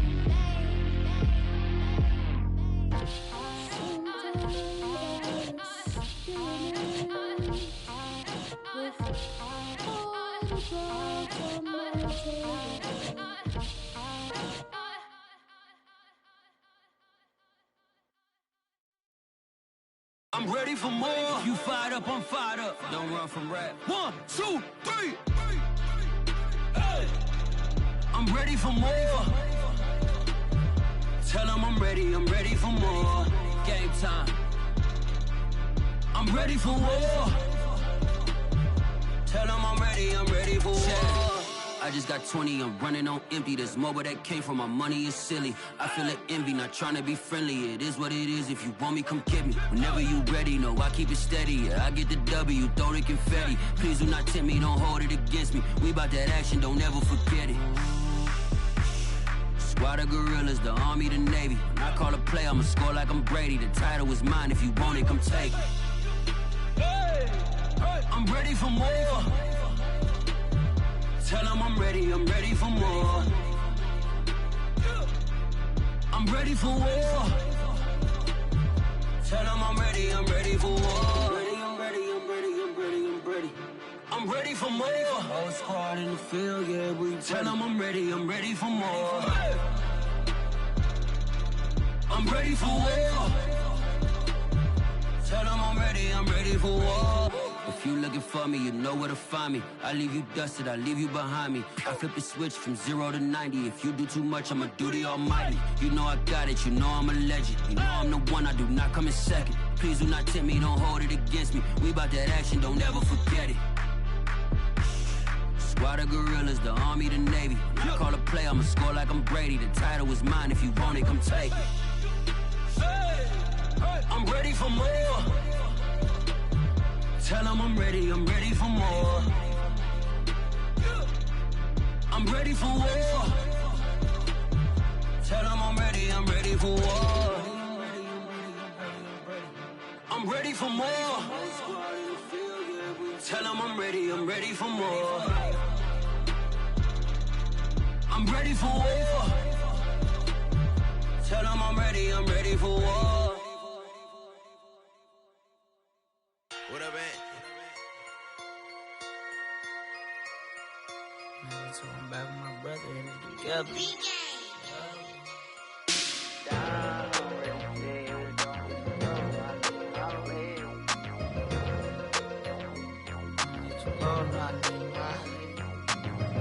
I'm ready for more. You fired up, I'm fired up. Don't run from rap. 1, 2, 3. Hey. I'm ready for more. Tell them I'm ready for more. Game time. I'm ready for war. Tell them I'm ready for war. I just got 20, I'm running on empty. This mobile that came from my money is silly. I feel it envy, not trying to be friendly. It is what it is, if you want me, come get me. Whenever you ready, no, I keep it steady. Yeah, I get the W, throw the confetti. Please do not tempt me, don't hold it against me. We bout that action, don't ever forget it. Squad of gorillas, the army, the navy. When I call a play, I'ma score like I'm Brady. The title is mine, if you want it, come take it. I'm ready for more. Tell them I'm ready for more. I'm ready for war. Tell them I'm ready for war. I'm ready for more. Whole squad in the field, yeah, we tell them I'm ready for more. I'm ready for war. Tell them I'm ready for war. If you looking for me, you know where to find me. I leave you dusted, I leave you behind me. I flip the switch from 0 to 90. If you do too much, I'ma do the almighty. You know I got it, you know I'm a legend. You know I'm the one, I do not come in second. Please do not tempt me, don't hold it against me. We bout that action, don't ever forget it. Squad of gorillas, the army, the navy. When I call a play, I'ma score like I'm Brady. The title is mine, if you want it, come take it. I'm ready for more. Tell them I'm ready for more. I'm ready for war. Tell them I'm ready for war. I'm ready for more. Tell them I'm ready for more. I'm ready for war. Tell them I'm ready for war. What up, man? So I'm back with my brother and we together.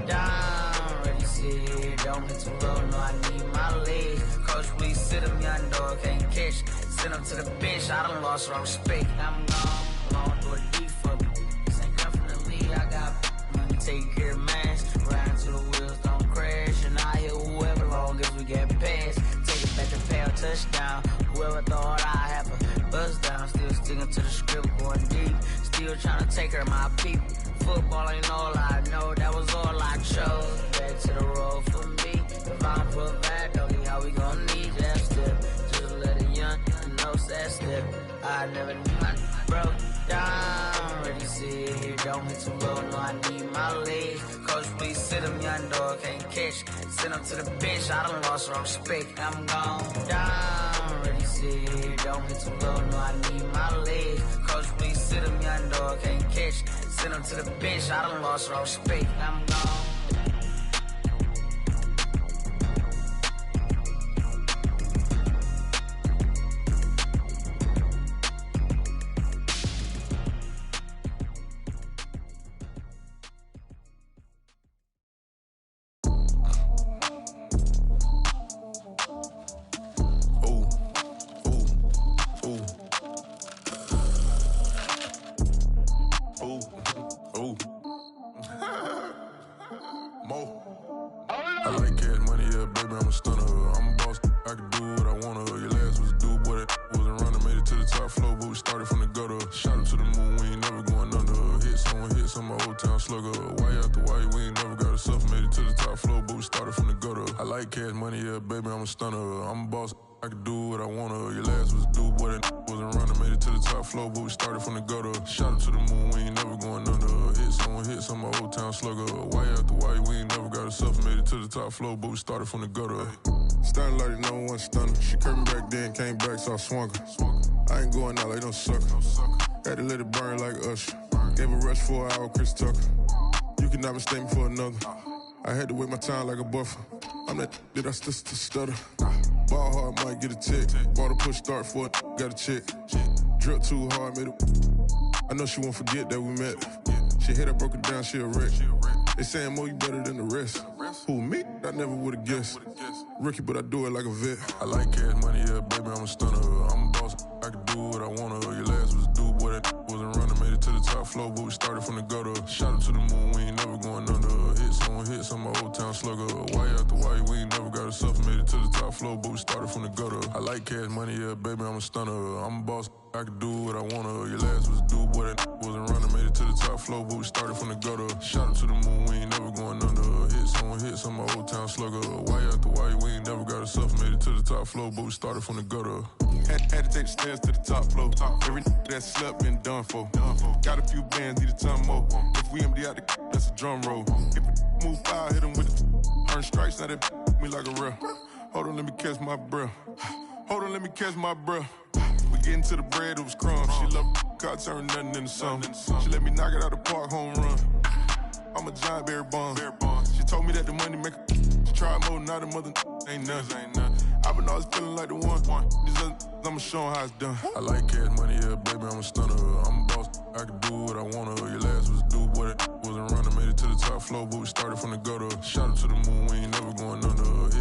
Down, ready, sit, don't hit too low, no, I need my legs. Coach, please sit him, young dog, can't catch. Send him to the bench, I done lost all respect. I'm gone, long do a D for me. This ain't coming from the league, I got money, take care of mans. Riding till the wheels don't crash, and I hit whoever long as we get past. Take it back to pay touchdown. Whoever thought I have a buzz down, still sticking to the script, going deep. Still trying to take care of my people. Football ain't all I know, that was all I chose. Back to the road for me. If I'm put back, doggy, how we gon' need that step? Just let a young know that step. I never knew I broke down. Ready, sit here, don't hit too low, no, I need my legs. Coach, please sit him, young dog, can't catch. Send him to the bench, I done lost all respect. I'm gone down. Ready, sit here, don't hit too low, no, I need my legs. Coach, please sit him, young dog, can't catch. Send him to the bench, I done lost all respect. I'm gone. Why after why we ain't never got a suffer, made it to the top floor, but we started from the gutter. I like cash money, yeah, baby, I'm a stunner. I'm a boss, I can do what I wanna. Your last was due, boy, that wasn't running. Made it to the top floor, but we started from the gutter. Shot up to the moon, we ain't never going under. Hits on my old town slugger. Why after why we ain't never got a suffer, made it to the top floor, but we started from the gutter. Starting like no one stunner. She curved me back then, came back, so I swung her. I ain't going out like no sucker. Had to let it burn like Usher. Gave a rush for an hour, Chris Tucker. You cannot mistake me for another. I had to wait my time like a buffer. I'm that I still stutter. Ball hard, might get a check. Bought a push start for it, got a check. Drip too hard, made it. I know she won't forget that we met. She hit, I broke it down, she a wreck. They saying, Mo, you better than the rest. Who, me? I never would've guessed. Rookie, but I do it like a vet. I like cash money, yeah, baby, I'm a stunner. I'm a boss, I can do what I wanna. Your last was due, boy, that wasn't running. Made it to the top floor, but we started from the gutter. Shot up to the moon, we ain't never going under. Hits on my old town slugger. Why after why we ain't never got a suffer, made it to the top floor, but we started from the gutter. I like cash money, yeah, baby, I'm a stunner. I'm a boss, I can do what I wanna. Your last was due, boy, that wasn't running. Made it to the top floor, but we started from the gutter. Shot up to the moon, we ain't never going under. Hits on my old town slugger. Why after why we ain't never got a suffer, made it to the top floor, but we started from the gutter. Had to take the stairs to the top floor. Every that slept been done for. Got a few bands, need a ton more. If we empty out the that's a drum roll. If it move foul, hit them with it. Earn strikes, now they me like a ref. Hold on, let me catch my breath. Hold on, let me catch my breath. We getting to the bread, it was crumbs. She loved car, turn nothing into something. She let me knock it out the park, home run. I'm a giant Barry Bonds. She told me that the money make her. She tried more, now the mother ain't nothing. I've been always feeling like the one. These other, I'ma show 'em how it's done. I like cash money, yeah, baby, I'm a stunner. I'm a boss, I can do what I wanna. Your last was due, boy, that wasn't running. Made it to the top floor, but we started from the gutter. Shot up to the moon, we ain't never going under.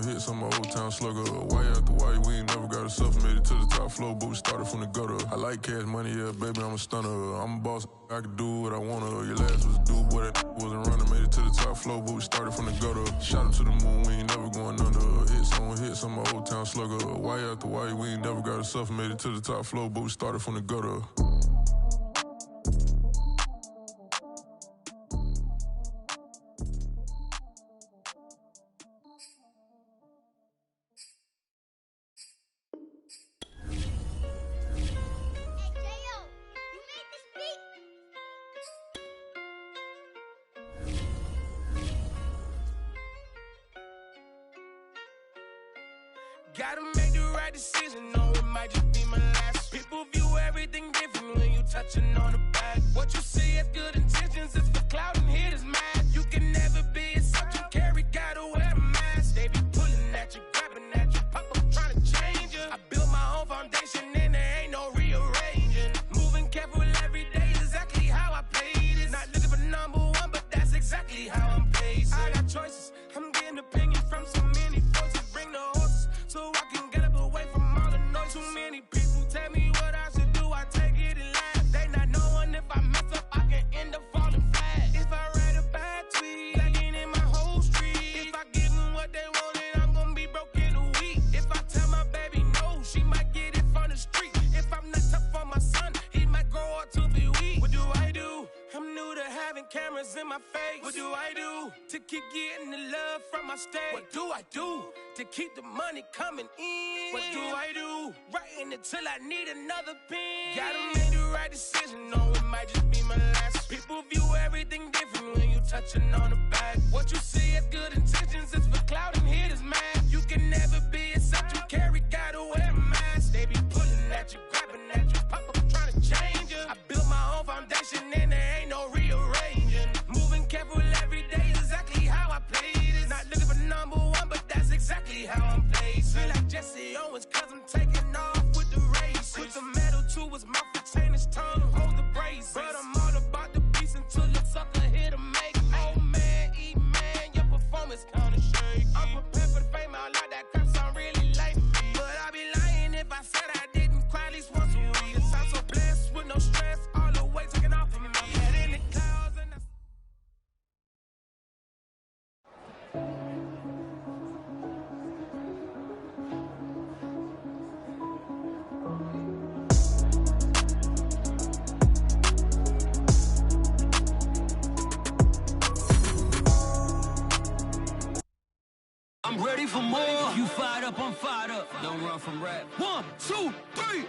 Hits on my old town slugger. Why after why we ain't never got a suffer, made it to the top floor, but we started from the gutter. I like cash money, yeah, baby, I'm a stunner. I'm a boss, I can do what I wanna. Your last was due, boy, that wasn't running. Made it to the top floor, but we started from the gutter. Shot up to the moon, we ain't never going under. Hits on my old town slugger. Why after why we ain't never got a suffer, made it to the top floor, but we started from the gutter. Gotta make the right decision, no, it might just be my last. People view everything different when you touching on the back. What you see has good intentions, it's for clout and hitters mad. You can never be a subject carry, gotta wear a mask. They be pulling at you, grabbing at you, pop up trying to change you. I built my own foundation and there ain't no rearranging. Moving careful every day, exactly how I play this. Not looking for number one, but that's exactly how I'm paced. I got choices, I'm getting opinions from so many voices. Bring the horses so I can get up away from all the noise. Too many people tell me what I should do, I take it and laugh. They not knowing if I mess up, I can end up falling flat. If I write a bad tweet, lagging in my whole street. If I give them what they wanted, I'm gonna be broke in a week. If I tell my baby no, she might get it from the street. If I'm not tough on my son, he might grow up to be weak. What do I do? I'm new to having cameras in my face. What do I do to keep getting the love from my state? What do I do to keep the money coming in? What do I do? Writing it till I need another pen. Gotta make the right decision, no, it might just be my last. People view everything different when you touching on the back. What you see has good intentions, it's for clout and hitters mad. You can never be a subject carry, gotta wear a mask. They be pulling at you, grabbing at you, pop up trying to change you. I built my own foundation and there ain't no rearranging. Moving careful every day, exactly how I play this. Not looking for number one, but that's exactly how I'm placed. Feel like Jesse Owens, cause I'm taking off with the race. Put the metal to his mouth, retain his tongue, hold the brace. But I'm all about the beast until the sucker hit a make. Oh man, eat man, your performance I'm ready for more. You fired up, I'm fired up. Don't run from rap. 1, 2, 3.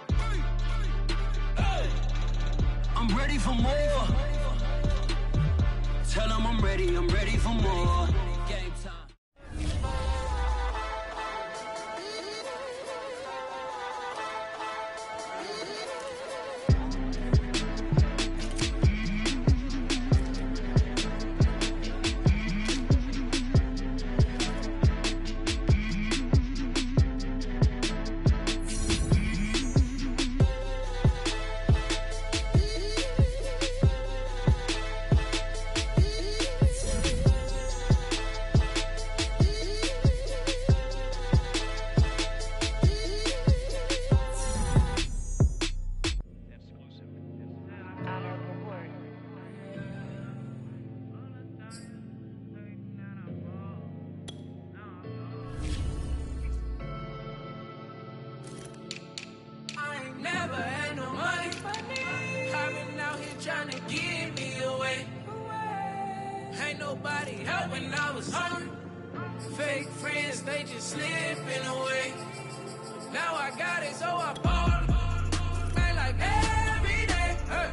Hey. I'm ready for more. Tell them I'm ready for more. Game time. Never had no money. I've been out here trying to give me away. Ain't nobody help when I was hungry. Fake friends, they just slipping away. Now I got it, so I ball. Man, like every day. Hey.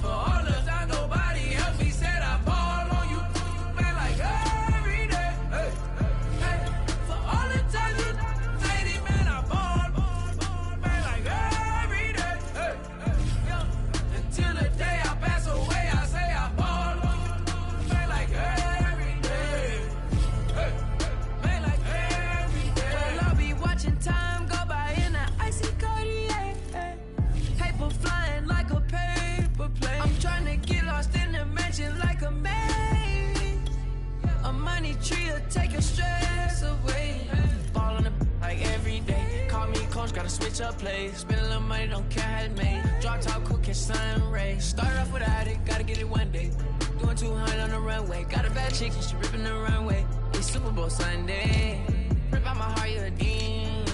For all the time nobody helped me, said I ball on you. Man, like every day. Hey. Hey. For all the times you lady, man, I ball. Until the day I pass away, I say I ball. Man, like every day. Man, like every day. Well, I'll be watching time go by in an icy Cartier. Paper flying like a paper plane. I'm trying to get lost in the mansion like a maze. A money tree will take your stress away. Ball on the like every day. Call me coach, gotta switch up plays. Spend a little money, don't care how it made. Drop top, cool, catch sun rays. Start off without it, gotta get it one day. Doing 200 on the runway. Got a bad chick, and she ripping the runway. It's Super Bowl Sunday. Rip out my heart, you a demon.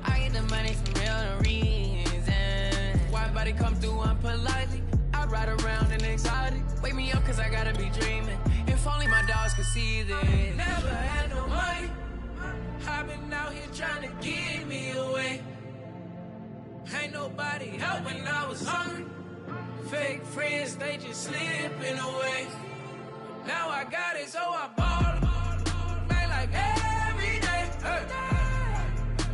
I get the money for real reason. Why everybody come through unpolitely? I ride around in exotic. Wake me up, cause I gotta be dreaming. If only my dogs could see this. Never had no money. I've been out here trying to give me away. Ain't nobody help when I was hungry. Fake friends, they just slipping away. Now I got it, so I ball. Man, like every day. Hey.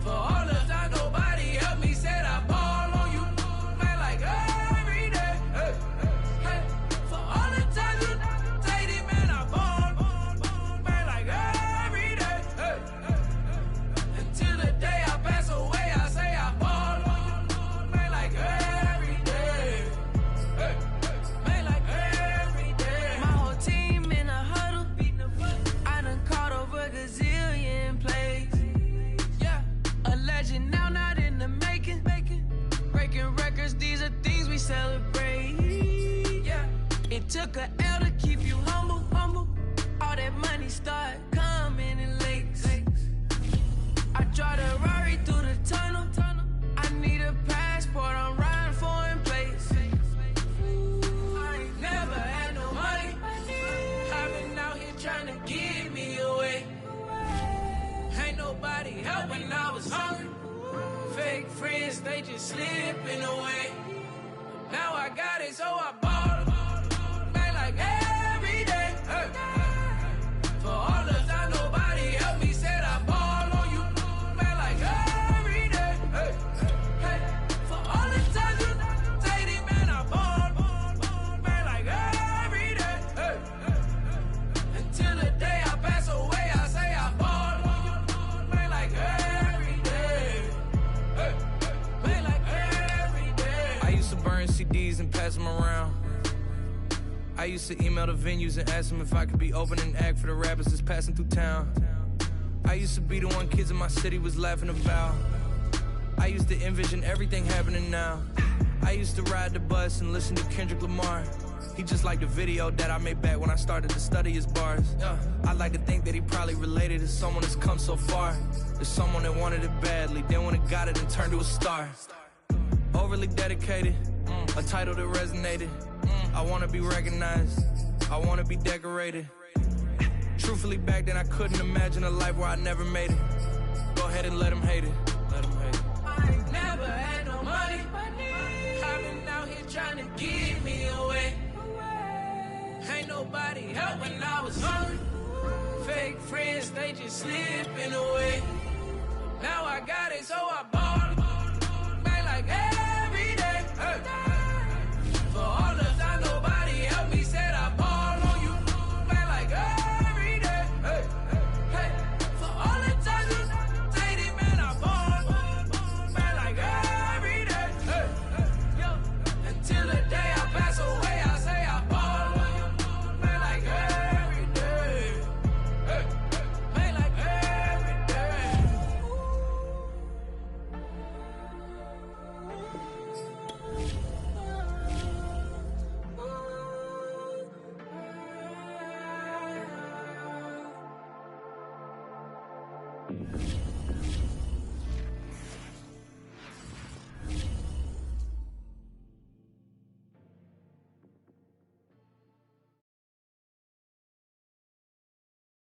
For all the time nobody helped me, said I ball on you. Man, like every day. Hey. Hey. For all the time you dated, man, I ball. Man, like every day. Hey. Until the day I pass away, I say I ball. Man, like every day. Hey. Man, like every day. My whole team in a huddle. I done caught over a gazillion plays. Yeah, a legend now, not in the making. Breaking records, these are things we celebrate. Yeah, it took a L to keep you humble. All that money start coming in lakes. I drive the Rari through the tunnel. I need a passport, I'm riding foreign plates. I ain't never had no money. I've been out here trying to give me away. Ain't nobody help when I was hungry. Fake friends, they just slipping away. Now I got it, so I ball. Man, like every day. Hey. For all the time nobody helped me, said I ball on you. Man, like every day. Hey. Hey. For all the time you dated, man, I ball. Man, like every day. Hey. Until the day I pass away, I say I ball. Man, like every day. Hey. Man, like every day. I used to burn CDs and pass them around. I used to email the venues and ask them if I could be opening act for the rappers that's passing through town. I used to be the one kids in my city was laughing about. I used to envision everything happening now. I used to ride the bus and listen to Kendrick Lamar. He just like the video that I made back when I started to study his bars. I like to think that he probably related to someone that's come so far. There's someone that wanted it badly, then when it got it and turned to a star. Overly dedicated, a title that resonated. I wanna be recognized, I wanna be decorated. Truthfully, back then I couldn't imagine a life where I never made it. Go ahead and let them hate it. Let them hate it. I ain't never had no money. I've been out here trying to give me away. Ain't nobody help when I was hungry. Fake friends, they just slipping away. Now I got it, so I ball. Man, like every day. Hey. For all the time nobody helped me, said I ball on you. Man, like every day. Hey. Hey. For all the times you say it, man, I ball. Man, like every day. Hey. Hey. Until the day I pass away, I say I ball on you. Man, like every day. Hey. Man, like every day.